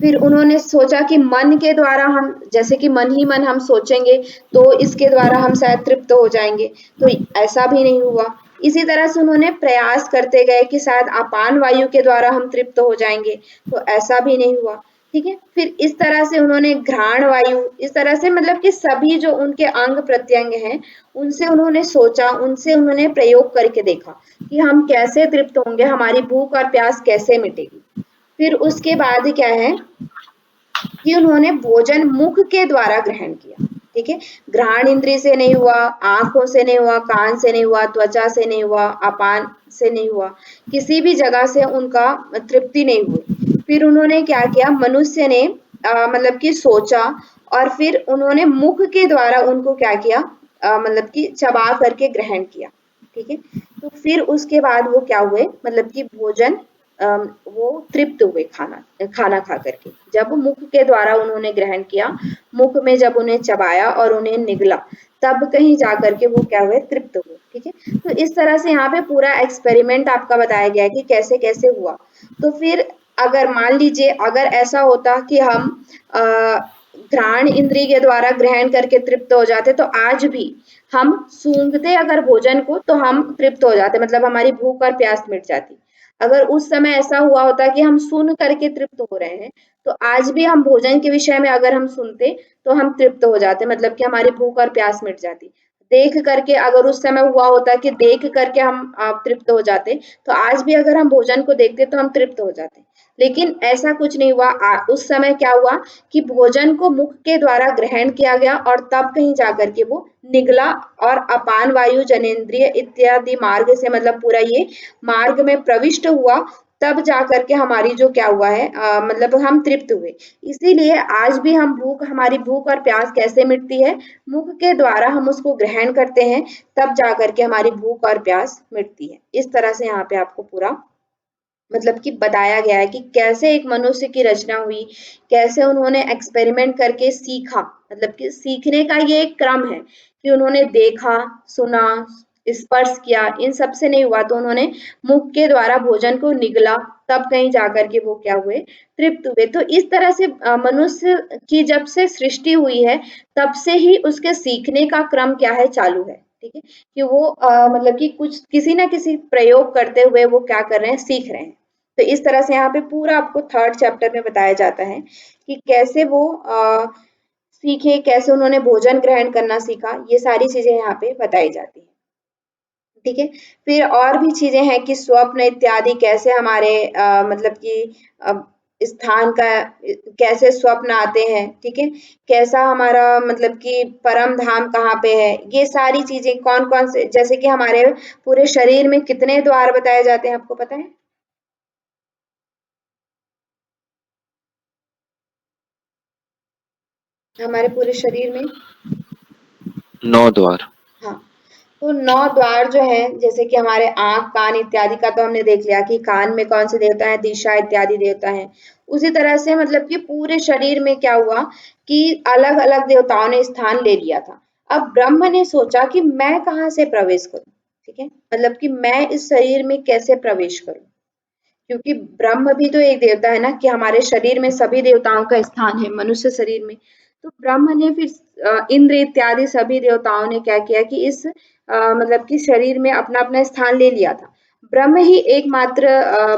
फिर उन्होंने सोचा कि मन के द्वारा हम, जैसे कि मन ही मन हम सोचेंगे तो इसके द्वारा हम शायद तृप्त हो जाएंगे, तो ऐसा भी नहीं हुआ। इसी तरह से उन्होंने प्रयास करते गए कि शायद अपान वायु के द्वारा हम तृप्त हो जाएंगे, तो ऐसा भी नहीं हुआ। ठीक है, फिर इस तरह से उन्होंने घ्राण वायु, इस तरह से मतलब कि सभी जो उनके अंग प्रत्यंग हैं उनसे उन्होंने सोचा, उनसे उन्होंने प्रयोग करके देखा कि हम कैसे तृप्त होंगे, हमारी भूख और प्यास कैसे मिटेगी। फिर उसके बाद क्या है कि उन्होंने भोजन मुख के द्वारा ग्रहण किया। ठीक है, घ्राण इंद्रिय से नहीं हुआ, आंखों से नहीं हुआ, कान से नहीं हुआ, त्वचा से नहीं हुआ, अपान से नहीं हुआ, किसी भी जगह से उनका तृप्ति नहीं हुई। फिर उन्होंने क्या किया, मनुष्य ने मतलब कि सोचा, और फिर उन्होंने मुख के द्वारा उनको क्या किया, मतलब कि चबा करके ग्रहण किया। ठीक है, तो फिर उसके बाद वो क्या हुए, मतलब कि भोजन वो तृप्त हुए खाना खाना खा करके। जब मुख के द्वारा उन्होंने ग्रहण किया, मुख में जब उन्हें चबाया और उन्हें निगला, तब कहीं जाकर के वो क्या हुए, तृप्त हुए। ठीक है, तो इस तरह से यहाँ पे पूरा एक्सपेरिमेंट आपका बताया गया है कि कैसे कैसे हुआ। तो फिर अगर मान लीजिए अगर ऐसा होता कि हम घ्राण इंद्रिय के द्वारा ग्रहण करके तृप्त हो जाते, तो आज भी हम सूंघते अगर भोजन को तो हम तृप्त हो जाते, मतलब हमारी भूख और प्यास मिट जाती। अगर उस समय ऐसा हुआ होता कि हम सुन करके तृप्त हो रहे हैं, तो आज भी हम भोजन के विषय में अगर हम सुनते तो हम तृप्त हो जाते, मतलब कि हमारी भूख और प्यास मिट जाती। देख करके अगर उस समय हुआ होता कि देख करके हम तृप्त हो जाते, तो आज भी अगर हम भोजन को देखते तो हम तृप्त हो जाते। लेकिन ऐसा कुछ नहीं हुआ। उस समय क्या हुआ कि भोजन को मुख के द्वारा ग्रहण किया गया और तब कहीं जाकर के वो निगला, और अपान वायु, जनेन्द्रिय इत्यादि मार्ग से, मतलब पूरा ये मार्ग में प्रविष्ट हुआ, तब जाकर के हमारी जो क्या हुआ है, मतलब हम तृप्त हुए। इसीलिए आज भी हम हमारी भूख और प्यास कैसे मिटती है, मुख के द्वारा हम उसको ग्रहण करते हैं, तब जाकर के हमारी भूख और प्यास मिटती है। इस तरह से यहाँ पे आपको पूरा मतलब कि बताया गया है कि कैसे एक मनुष्य की रचना हुई, कैसे उन्होंने एक्सपेरिमेंट करके सीखा, मतलब कि सीखने का ये एक क्रम है कि उन्होंने देखा, सुना, स्पर्श किया, इन सब से नहीं हुआ तो उन्होंने मुख के द्वारा भोजन को निगला, तब कहीं जाकर के वो क्या हुए, तृप्त हुए। तो इस तरह से मनुष्य की जब से सृष्टि हुई है तब से ही उसके सीखने का क्रम क्या है, चालू है। ठीक है, कि वो मतलब कि कुछ किसी ना किसी प्रयोग करते हुए वो क्या कर रहे हैं, सीख रहे हैं। तो इस तरह से यहाँ पे पूरा आपको थर्ड चैप्टर में बताया जाता है कि कैसे वो सीखे, कैसे उन्होंने भोजन ग्रहण करना सीखा, ये सारी चीजें यहाँ पे बताई जाती है। ठीक है, फिर और भी चीजें हैं कि स्वप्न इत्यादि कैसे हमारे मतलब कि अ, स्थान का कैसे स्वप्न आते हैं। ठीक है, कैसा हमारा मतलब कि परम धाम कहाँ पे है, ये सारी चीजें कौन कौन से, जैसे कि हमारे पूरे शरीर में कितने द्वार बताए जाते हैं, आपको पता है? हमारे पूरे शरीर में 9 द्वार। हाँ, तो 9 द्वार जो हैं, जैसे कि हमारे आँख, कान इत्यादि का तो हमने देख लिया कि कान में कौन से देवता हैं, दिशा इत्यादि देवता हैं। उसी तरह से मतलब कि पूरे शरीर में क्या हुआ कि अलग-अलग देवताओं ने स्थान ले लिया था। अब ब्रह्म ने सोचा कि मैं कहाँ से प्रवेश करूं, ठीक है, मतलब कि मैं इस शरीर में कैसे प्रवेश करूं, क्योंकि ब्रह्म भी तो एक देवता है ना, कि हमारे शरीर में सभी देवताओं का स्थान है मनुष्य शरीर में। तो ब्रह्म ने फिर इंद्र इत्यादि सभी देवताओं ने क्या किया कि इस मतलब कि शरीर में अपना अपना स्थान ले लिया था। ब्रह्म ही एकमात्र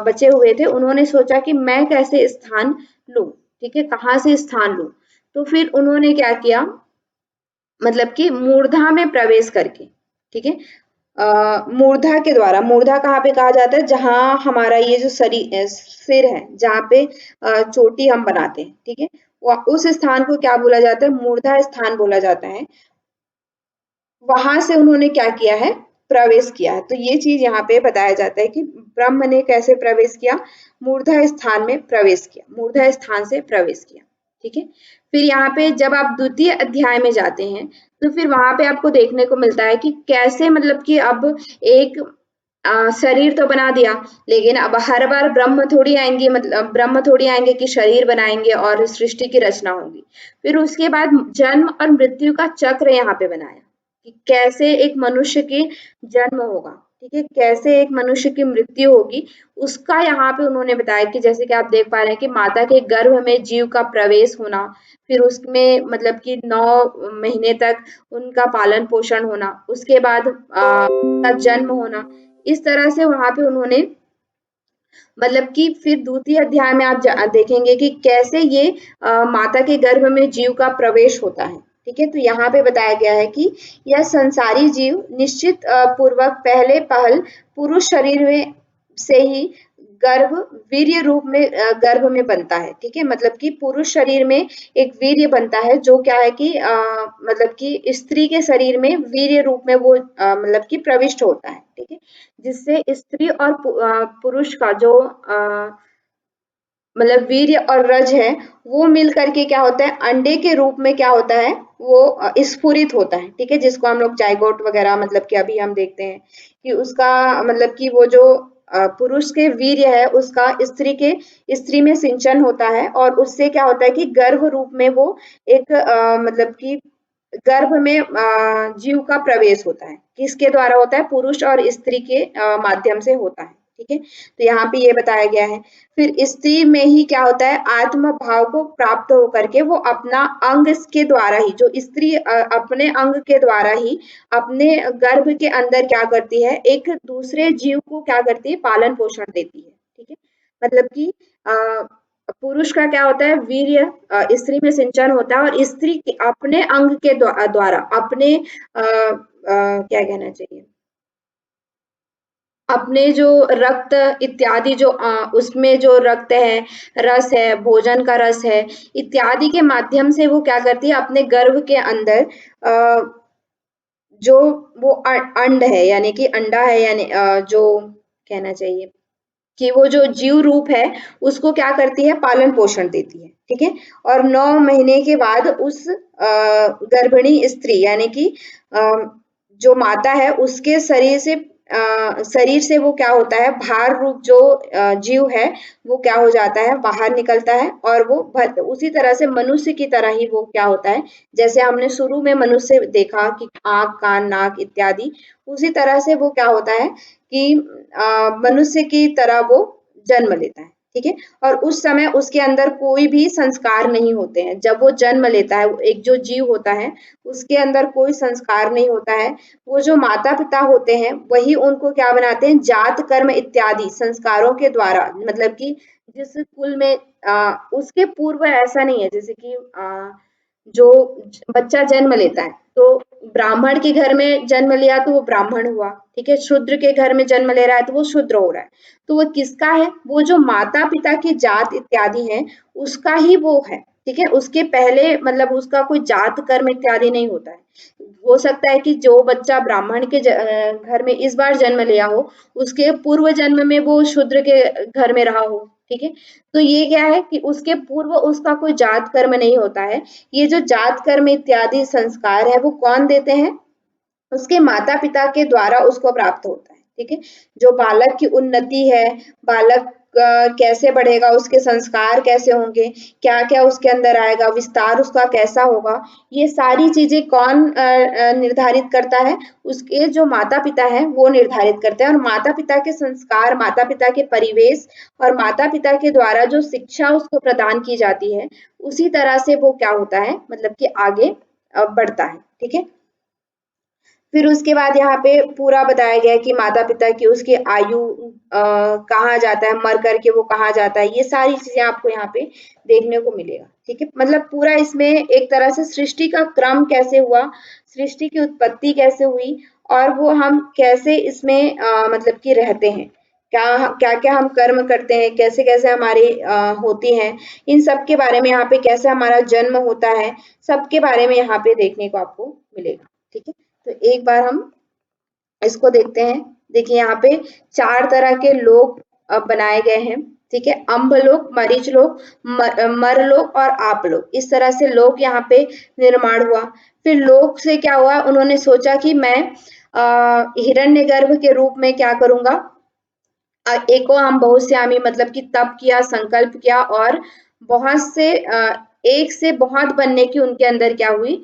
बचे हुए थे। उन्होंने सोचा कि मैं कैसे स्थान लूं, ठीक है, कहाँ से स्थान लूं। तो फिर उन्होंने क्या किया, मतलब कि मूर्धा में प्रवेश करके, ठीक है, मूर्धा के द्वारा, मूर्धा कहाँ पे कहा जाता है, जहां हमारा ये जो सिर है, जहाँ पे चोटी हम बनाते हैं, ठीक है, उस स्थान को क्या बोला जाता है, मूर्धा स्थान बोला जाता है। वहां से उन्होंने क्या किया है, प्रवेश किया है। तो ये चीज यहाँ पे बताया जाता है कि ब्रह्म ने कैसे प्रवेश किया, मूर्धा स्थान में प्रवेश किया, मूर्धा स्थान से प्रवेश किया, ठीक है। फिर यहाँ पे जब आप द्वितीय अध्याय में जाते हैं तो फिर वहां पे आपको देखने को मिलता है कि कैसे, मतलब कि अब एक शरीर तो बना दिया, लेकिन अब हर बार ब्रह्म थोड़ी आएंगे, मतलब ब्रह्म थोड़ी आएंगे कि शरीर बनाएंगे और सृष्टि की रचना होगी। फिर उसके बाद जन्म और मृत्यु का चक्र यहाँ पे बनाया कि कैसे एक मनुष्य की जन्म होगा, ठीक है, कैसे एक मनुष्य की मृत्यु होगी, उसका यहाँ पे उन्होंने बताया कि जैसे कि आप देख पा रहे हैं कि माता के गर्भ में जीव का प्रवेश होना, फिर उसमें मतलब कि 9 महीने तक उनका पालन पोषण होना, उसके बाद उनका जन्म होना। इस तरह से वहां पे उन्होंने, मतलब कि फिर द्वितीय अध्याय में आप देखेंगे कि कैसे ये माता के गर्भ में जीव का प्रवेश होता है, ठीक है। तो यहाँ पे बताया गया है कि यह संसारी जीव निश्चित पूर्वक पहले पहल पुरुष शरीर में से ही गर्भ वीर्य रूप में गर्भ में बनता है, ठीक है, मतलब कि पुरुष शरीर में एक वीर्य बनता है, जो क्या है कि मतलब कि स्त्री के शरीर में वीर्य रूप में वो मतलब कि प्रविष्ट होता है, ठीक है, जिससे स्त्री और पुरुष का जो मतलब वीर्य और रज है, वो मिल करके क्या होता है, अंडे के रूप में क्या होता है, वो स्फुरित होता है, ठीक है, जिसको हम लोग जाइगोट वगैरह, मतलब कि अभी हम देखते हैं कि उसका मतलब कि वो जो पुरुष के वीर्य है उसका स्त्री में सिंचन होता है, और उससे क्या होता है कि गर्भ रूप में वो एक मतलब कि गर्भ में जीव का प्रवेश होता है, किसके द्वारा होता है, पुरुष और स्त्री के माध्यम से होता है, ठीक है। तो यहाँ पे ये बताया गया है। फिर स्त्री में ही क्या होता है, आत्म भाव को प्राप्त होकर के वो अपना अंग के द्वारा ही, जो स्त्री अपने अंग के द्वारा ही अपने गर्भ के अंदर क्या करती है, एक दूसरे जीव को क्या करती है, पालन पोषण देती है, ठीक है। मतलब कि पुरुष का क्या होता है, वीर्य स्त्री में सिंचन होता है, और स्त्री अपने अंग के द्वारा अपने क्या कहना चाहिए, अपने जो रक्त इत्यादि जो उसमें जो रक्त है, रस है, भोजन का रस है, इत्यादि के माध्यम से वो क्या करती है, अपने गर्भ के अंदर जो वो अंड है, यानी कि अंडा है, यानी जो कहना चाहिए कि वो जो जीव रूप है उसको क्या करती है, पालन पोषण देती है, ठीक है। और 9 महीने के बाद उस गर्भिणी स्त्री, यानी कि जो माता है उसके शरीर से वो क्या होता है, भार रूप जो जीव है वो क्या हो जाता है, बाहर निकलता है, और वो उसी तरह से मनुष्य की तरह ही वो क्या होता है, जैसे हमने शुरू में मनुष्य देखा कि आंख कान नाक इत्यादि, उसी तरह से वो क्या होता है कि मनुष्य की तरह वो जन्म लेता है, ठीक है। और उस समय उसके अंदर कोई भी संस्कार नहीं होते हैं, जब वो जन्म लेता है, एक जो जीव होता है उसके अंदर कोई संस्कार नहीं होता है। वो जो माता पिता होते हैं वही उनको क्या बनाते हैं, जात कर्म इत्यादि संस्कारों के द्वारा, मतलब कि जिस कुल में उसके पूर्व ऐसा नहीं है, जैसे कि जो बच्चा जन्म लेता है तो ब्राह्मण के घर में जन्म लिया तो वो ब्राह्मण हुआ, ठीक है, शूद्र के घर में जन्म ले रहा है तो वो शूद्र हो रहा है। तो वो किसका है, वो जो माता पिता की जात इत्यादि है उसका ही वो है, ठीक है, उसके पहले मतलब उसका कोई जात कर्म इत्यादि नहीं होता है। हो सकता है कि जो बच्चा ब्राह्मण के घर में इस बार जन्म लिया हो, उसके पूर्व जन्म में वो शूद्र के घर में रहा हो, ठीक है। तो ये क्या है कि उसके पूर्व उसका कोई जात कर्म नहीं होता है। ये जो जात कर्म इत्यादि संस्कार है वो कौन देते हैं, उसके माता-पिता के द्वारा उसको प्राप्त होता है, ठीक है। जो बालक की उन्नति है, बालक कैसे बढ़ेगा, उसके संस्कार कैसे होंगे, क्या-क्या उसके अंदर आएगा, विस्तार उसका कैसा होगा, ये सारी चीज़ें कौन निर्धारित करता है? उसके जो माता-पिता हैं वो निर्धारित करते हैं और माता-पिता के संस्कार, माता-पिता के परिवेश और माता-पिता के द्वारा जो शिक्षा उसको प्रदान की जाती है, उसी तरह से वो क्या होता है मतलब कि आगे बढ़ता है, ठीक है? फिर उसके बाद यहाँ पे पूरा बताया गया है कि माता-पिता की उसकी आयु कहाँ जाता है, मर करके वो कहाँ जाता है, ये सारी चीज़ें आपको यहाँ पे देखने को मिलेगा, ठीक है? मतलब पूरा इसमें एक तरह से सृष्टि का क्रम कैसे हुआ, सृष्टि की उत्पत्ति कैसे हुई और वो हम कैसे इसमें मतलब कि रहते हैं, क्या-क्या हम कर्म करते हैं, कैसे-कैसे हमारी होती हैं, इन सब के बारे में यहाँ पे कैसे हमारा जन्म होता है, सबके बारे में यहाँ पे देखने को आपको मिलेगा, ठीक है? तो एक बार हम इसको देखते हैं। देखिए यहाँ पे 4 तरह के लोक बनाए गए हैं, ठीक है? अम्बलोक, मरीचलोक, मरलोक और आपलोक। इस तरह से लोक यहाँ पे निर्माण हुआ। फिर लोक से क्या हुआ, उन्होंने सोचा कि मैं हिरण्यगर्भ के रूप में क्या करूँगा, एको हम बहुश्यामी मतलब कि तप किया, संकल्प किया और बहुत से एक से बहुत बनने की उनके अंदर क्या हुई,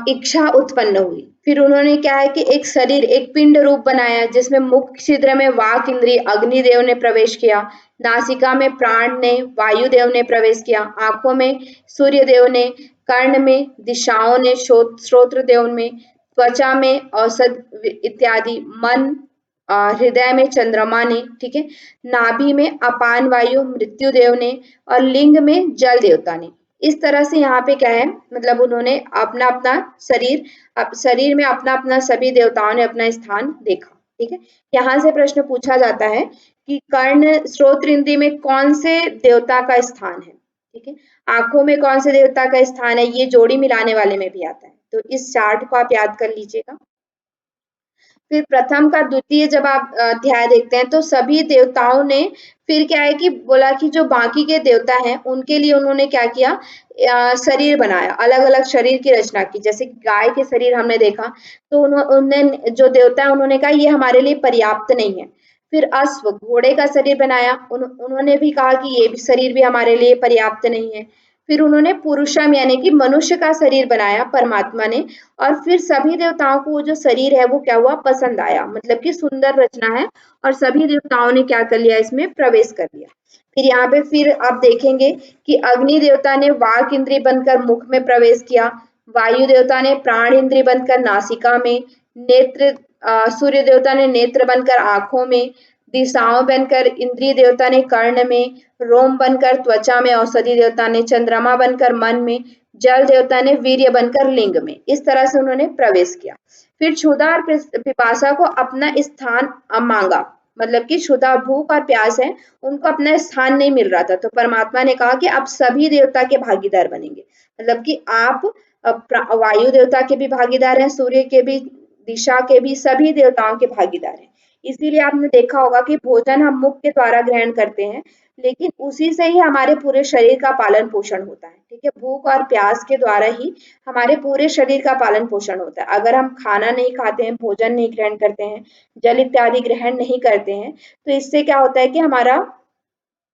इच्छा उत्पन्न हुई। फिर उन्होंने क्या है कि एक शरीर, एक पिंड रूप बनाया जिसमें मुख छिद्र में वाक इंद्रिय अग्निदेव ने प्रवेश किया, नासिका में प्राण ने, वायुदेव ने प्रवेश किया, आंखों में सूर्य देव ने, कर्ण में दिशाओं ने, श्रोत्र देव में, त्वचा में औषध इत्यादि, मन हृदय में चंद्रमा ने, ठीक है, नाभि में अपान वायु मृत्यु देव ने और लिंग में जल देवता ने। इस तरह से यहाँ पे क्या है मतलब उन्होंने अपना-अपना शरीर में अपना-अपना सभी देवताओं ने अपना स्थान देखा, ठीक है। यहाँ से प्रश्न पूछा जाता है कि कर्ण श्रोत्र इंद्रिय में कौन से देवता का स्थान है, ठीक है। आंखों में कौन से देवता का स्थान है, ये जोड़ी मिलाने वाले में भी आता है। तो इस चार्ट को आप याद कर लीजिएगा। फिर प्रथम का द्वितीय जब आप अध्याय देखते हैं तो सभी देवताओं ने फिर क्या है कि बोला कि जो बाकी के देवता हैं उनके लिए उन्होंने क्या किया, शरीर बनाया, अलग-अलग शरीर की रचना की। जैसे गाय के शरीर हमने देखा तो उन्होंने जो देवता है उन्होंने कहा ये हमारे लिए पर्याप्त नहीं है। फिर अश्व घोड़े का शरीर बनाया, उन्होंने भी कहा कि ये भी शरीर भी हमारे लिए पर्याप्त नहीं है। फिर उन्होंने पुरुषम यानी कि मनुष्य का शरीर बनाया परमात्मा ने और फिर सभी देवताओं को वो जो शरीर है वो क्या हुआ, पसंद आया, मतलब कि सुंदर रचना है और सभी देवताओं ने क्या कर लिया, इसमें प्रवेश कर लिया। फिर यहाँ पे फिर आप देखेंगे कि अग्नि देवता ने वाक इंद्रिय बनकर मुख में प्रवेश किया, वायु देवता ने प्राण इंद्रिय बनकर नासिका में, नेत्र सूर्य देवता ने नेत्र बनकर आंखों में, दिशाओं बनकर इंद्रिय देवता ने कर्ण में, रोम बनकर त्वचा में, औषधि देवता ने चंद्रमा बनकर मन में, जल देवता ने वीर्य बनकर लिंग में। इस तरह से उन्होंने प्रवेश किया। फिर क्षुधा और पिपासा को अपना स्थान मांगा, मतलब कि क्षुधा भूख और प्यास है उनको अपना स्थान नहीं मिल रहा था, तो परमात्मा ने कहा कि आप सभी देवता के भागीदार बनेंगे, मतलब कि आप वायु देवता के भी भागीदार हैं, सूर्य के भी, दिशा के भी, सभी देवताओं के भागीदार हैं। इसीलिए आपने देखा होगा कि भोजन हम मुख के द्वारा ग्रहण करते हैं, लेकिन उसी से ही हमारे पूरे शरीर का पालन पोषण होता है, ठीक है। भूख और प्यास के द्वारा ही हमारे पूरे शरीर का पालन पोषण होता है। अगर हम खाना नहीं खाते हैं, भोजन नहीं ग्रहण करते हैं, जल इत्यादि ग्रहण नहीं करते हैं, तो इससे क्या होता है कि हमारा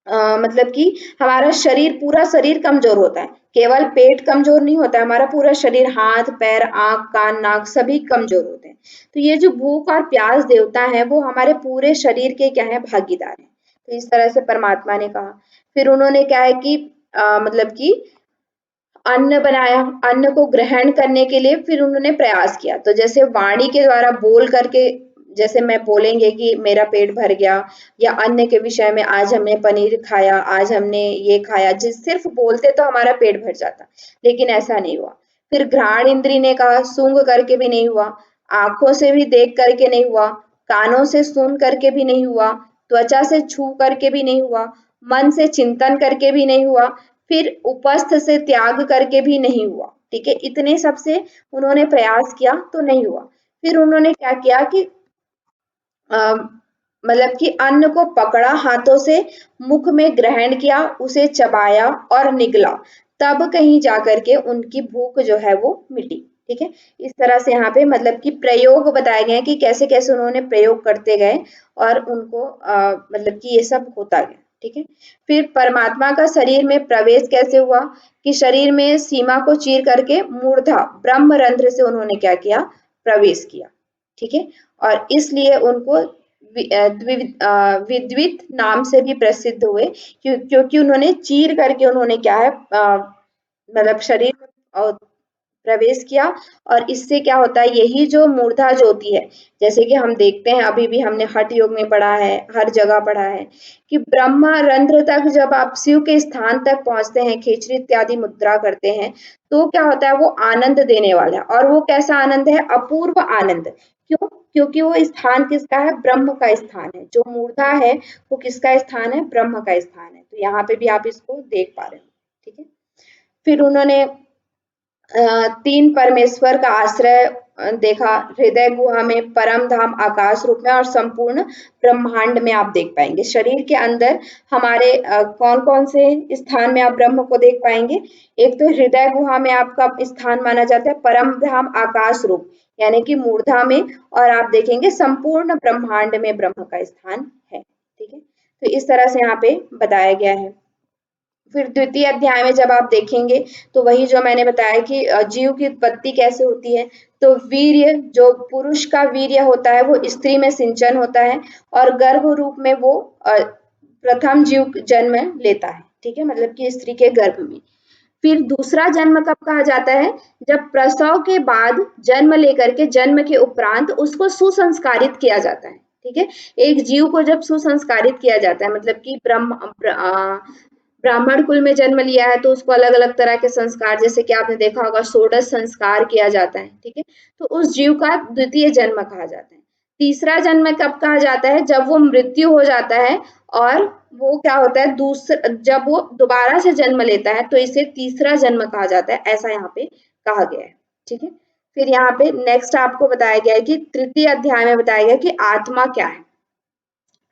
मतलब कि हमारा शरीर, पूरा शरीर कमजोर होता है। केवल पेट कमजोर नहीं होता है, हमारा पूरा शरीर, हाथ पैर आंख कान नाक सभी कमजोर होते हैं। तो ये जो भूख और प्यास देवता है वो हमारे पूरे शरीर के क्या है, भागीदार हैं। तो इस तरह से परमात्मा ने कहा। फिर उन्होंने क्या है कि मतलब कि अन्न बनाया, अन्न को ग्रहण करने के लिए फिर उन्होंने प्रयास किया। तो जैसे वाणी के द्वारा बोल करके, जैसे मैं बोलेंगे कि मेरा पेट भर गया, या अन्न के विषय में आज हमने पनीर खाया, आज हमने ये खाया, जिस सिर्फ बोलते तो हमारा पेट भर जाता, लेकिन ऐसा नहीं हुआ। फिर घ्राण इंद्री ने कहा, सूंघ करके भी नहीं हुआ, आंखों से भी देख करके नहीं हुआ, कानों से सुन करके भी नहीं हुआ, त्वचा से छू करके भी नहीं हुआ, मन से चिंतन करके भी नहीं हुआ, फिर उपस्थ से त्याग करके भी नहीं हुआ, ठीक है। इतने सबसे उन्होंने प्रयास किया तो नहीं हुआ। फिर उन्होंने क्या किया कि मतलब कि अन्न को पकड़ा हाथों से, मुख में ग्रहण किया, उसे चबाया और निगला, तब कहीं जाकर के उनकी भूख जो है वो मिटी, ठीक है। इस तरह से यहाँ पे मतलब कि प्रयोग बताए गए हैं कि कैसे कैसे उन्होंने प्रयोग करते गए और उनको मतलब कि ये सब होता गया। ठीक है। फिर परमात्मा का शरीर में प्रवेश कैसे हुआ कि शरीर में सीमा को चीर करके मूर्धा ब्रह्म रंध्र से उन्होंने क्या किया, प्रवेश किया। ठीक है। और इसलिए उनको विद्वित नाम से भी प्रसिद्ध हुए क्योंकि उन्होंने चीर करके उन्होंने क्या है मतलब शरीर में प्रवेश किया। और इससे क्या होता है, यही जो मूर्धा ज्योति है, जैसे कि हम देखते हैं अभी भी हमने हठ योग में पढ़ा है, हर जगह पढ़ा है कि ब्रह्मा रंध्र तक जब आप शिव के स्थान तक पहुंचते हैं, खेचरी इत्यादि मुद्रा करते हैं, तो क्या होता है, वो आनंद देने वाला है। और वो कैसा आनंद है, अपूर्व आनंद। क्यों? क्योंकि वो स्थान किसका है, ब्रह्म का स्थान है। जो मूर्धा है वो किसका स्थान है, ब्रह्म का स्थान है। तो यहाँ पे भी आप इसको देख पा रहे हो। ठीक है। फिर उन्होंने तीन परमेश्वर का आश्रय देखा, हृदय गुहा में, परम धाम आकाश रूप में और संपूर्ण ब्रह्मांड में आप देख पाएंगे। शरीर के अंदर हमारे कौन कौन से स्थान में आप ब्रह्म को देख पाएंगे। एक तो हृदय गुहा में आपका स्थान माना जाता है, परम धाम आकाश रूप यानी कि मूर्धा में, और आप देखेंगे संपूर्ण ब्रह्मांड में ब्रह्म का स्थान है। ठीक है। तो इस तरह से यहाँ पे बताया गया है। फिर द्वितीय अध्याय में जब आप देखेंगे तो वही जो मैंने बताया कि जीव की उत्पत्ति कैसे होती है। तो वीर्य, जो पुरुष का वीर्य होता है वो स्त्री में सिंचन होता है और गर्भ रूप में वो प्रथम जीव जन्म लेता है। ठीक है, मतलब कि स्त्री के गर्भ में। फिर दूसरा जन्म कब कहा जाता है, जब प्रसव के बाद जन्म लेकर के, जन्म के उपरांत उसको सुसंस्कारित किया जाता है। ठीक है, एक जीव को जब सुसंस्कारित किया जाता है, मतलब कि ब्राह्मण कुल में जन्म लिया है तो उसको अलग अलग तरह के संस्कार, जैसे कि आपने देखा होगा षोडश संस्कार किया जाता है। ठीक है, तो उस जीव का द्वितीय जन्म कहा जाता है। तीसरा जन्म कब कहा जाता है, जब वो मृत्यु हो जाता है और वो क्या होता है, दूसरा जब वो दोबारा से जन्म लेता है तो इसे तीसरा जन्म कहा जाता है, ऐसा यहाँ पे कहा गया है। ठीक है। फिर यहाँ पे नेक्स्ट आपको बताया गया है कि तृतीय अध्याय में बताया गया कि आत्मा क्या है।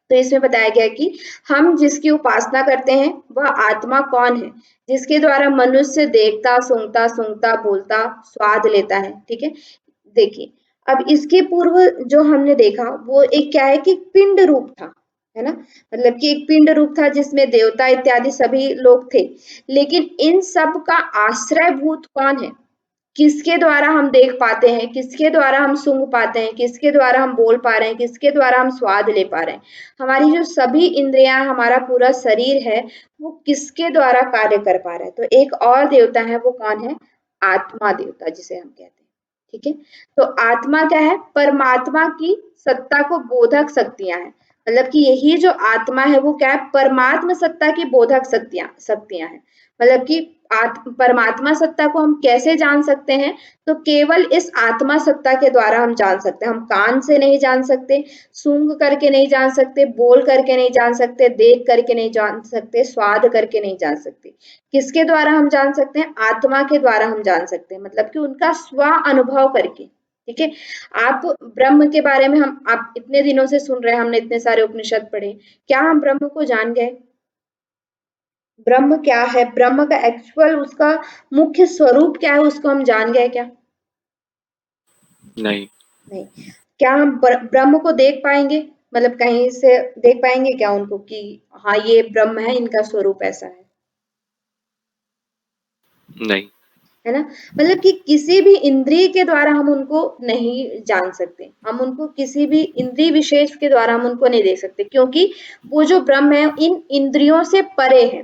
तो इसमें बताया गया कि हम जिसकी उपासना करते हैं वह आत्मा कौन है, जिसके द्वारा मनुष्य देखता, सूंघता, सूंघता, बोलता, स्वाद लेता है। ठीक है, देखिए अब इसके पूर्व जो हमने देखा वो एक क्या है कि पिंड रूप था, है ना, मतलब कि एक पिंड रूप था जिसमें देवता इत्यादि सभी लोग थे। लेकिन इन सब का आश्रयभूत कौन है, किसके द्वारा हम देख पाते हैं, किसके द्वारा हम सूंघ पाते हैं, किसके द्वारा हम बोल पा रहे हैं, किसके द्वारा हम स्वाद ले पा रहे हैं। हमारी जो सभी इंद्रियां, हमारा पूरा शरीर है, वो किसके द्वारा कार्य कर पा रहा है। तो एक और देवता है, वो कौन है, आत्मा देवता जिसे हम कहते हैं। ठीक है, तो आत्मा क्या है, परमात्मा की सत्ता को बोधक शक्तियां हैं। मतलब कि यही जो आत्मा है वो क्या है, परमात्मा सत्ता की बोधक शक्तियां शक्तियां हैं। मतलब कि परमात्मा सत्ता को हम कैसे जान सकते हैं, तो केवल इस आत्मा सत्ता के द्वारा हम जान सकते हैं। हम कान से नहीं जान सकते, सूंघ करके नहीं जान सकते, बोल करके नहीं जान सकते, देख करके नहीं जान सकते, स्वाद करके नहीं जान सकते। किसके द्वारा हम जान सकते हैं, आत्मा के द्वारा हम जान सकते हैं, मतलब कि उनका स्व अनुभव करके। ठीक है, आप ब्रह्म के बारे में हम आप इतने दिनों से सुन रहे हैं, हमने इतने सारे उपनिषद पढ़े, क्या हम ब्रह्म को जान गए, ब्रह्म क्या है, ब्रह्म का एक्चुअल उसका मुख्य स्वरूप क्या है, उसको हम जान गए क्या, नहीं। नहीं। क्या हम ब्रह्म को देख पाएंगे, मतलब कहीं से देख पाएंगे क्या उनको कि हाँ ये ब्रह्म है, इनका स्वरूप ऐसा है, नहीं। है ना। मतलब कि किसी भी इंद्रिय के द्वारा हम उनको नहीं जान सकते, हम उनको किसी भी इंद्रिय विशेष के द्वारा हम उनको नहीं देख सकते, क्योंकि वो जो ब्रह्म है इन इंद्रियों से परे है।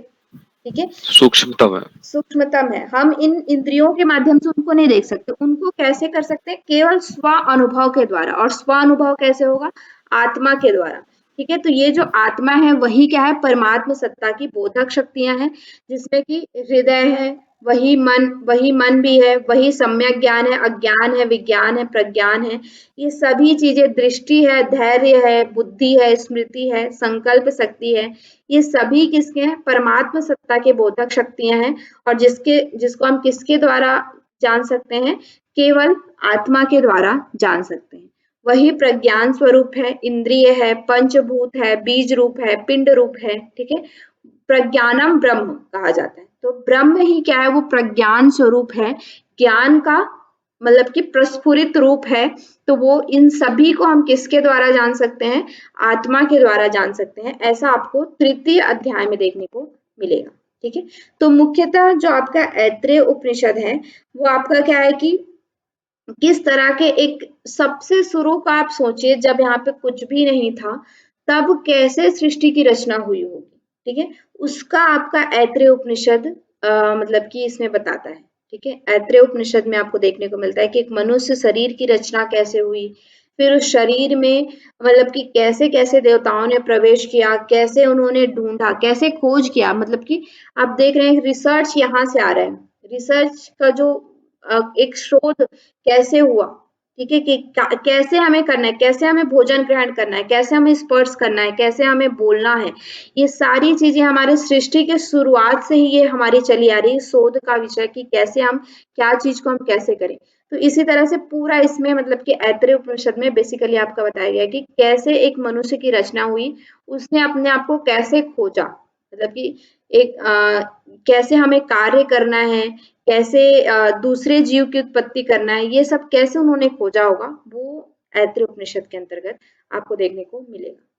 ठीक है, सूक्ष्मतम है। सूक्ष्मतम है, हम इन इंद्रियों के माध्यम से उनको नहीं देख सकते। उनको कैसे कर सकते हैं, केवल स्व अनुभव के द्वारा। और स्व अनुभव कैसे होगा, आत्मा के द्वारा। ठीक है, तो ये जो आत्मा है वही क्या है, परमात्म सत्ता की बोधक शक्तियां हैं, जिसमें कि हृदय है, वही मन भी है, वही सम्यक ज्ञान है, अज्ञान है, विज्ञान है, प्रज्ञान है। ये सभी चीजें, दृष्टि है, धैर्य है, बुद्धि है, स्मृति है, संकल्प शक्ति है, ये सभी किसके हैं, परमात्म सत्ता के बोधक शक्तियां हैं। और जिसको हम किसके द्वारा जान सकते हैं, केवल आत्मा के द्वारा जान सकते हैं। वही प्रज्ञान स्वरूप है, इंद्रिय है, पंचभूत है, बीज रूप है, पिंड रूप है। ठीक है, प्रज्ञानम ब्रह्म कहा जाता है। तो ब्रह्म ही क्या है, वो प्रज्ञान स्वरूप है, ज्ञान का मतलब कि प्रस्फुरित रूप है, तो वो इन सभी को हम किसके द्वारा जान सकते हैं? आत्मा के द्वारा जान सकते हैं। ऐसा आपको तृतीय अध्याय में देखने को मिलेगा। ठीक है, तो मुख्यतः जो आपका ऐत्रेय उपनिषद है वो आपका क्या है कि किस तरह के एक सबसे शुरू का आप सोचिए, जब यहाँ पे कुछ भी नहीं था तब कैसे सृष्टि की रचना हुई होगी। ठीक है, उसका आपका ऐत्रेय उपनिषद मतलब कि इसमें बताता है। ठीक है, ऐत्रेय उपनिषद में आपको देखने को मिलता है कि एक मनुष्य शरीर की रचना कैसे हुई, फिर उस शरीर में मतलब कि कैसे कैसे देवताओं ने प्रवेश किया, कैसे उन्होंने ढूंढा, कैसे खोज किया। मतलब कि आप देख रहे हैं रिसर्च यहाँ से आ रहा है, रिसर्च का जो एक शोध कैसे हुआ। ठीक है, कि कैसे हमें करना है, कैसे हमें भोजन ग्रहण करना है, कैसे हमें स्पर्श करना है, कैसे हमें बोलना है, ये सारी चीजें हमारे सृष्टि के शुरुआत से ही ये हमारी चली आ रही है शोध का विषय, कि कैसे हम क्या चीज को हम कैसे करें। तो इसी तरह से पूरा इसमें मतलब कि ऐत्रेय उपनिषद में बेसिकली आपका बताया गया कि कैसे एक मनुष्य की रचना हुई, उसने अपने आप को कैसे खोजा, मतलब कि एक कैसे हमें कार्य करना है, कैसे दूसरे जीव की उत्पत्ति करना है, ये सब कैसे उन्होंने खोजा होगा, वो ऐत्रेय उपनिषद के अंतर्गत आपको देखने को मिलेगा।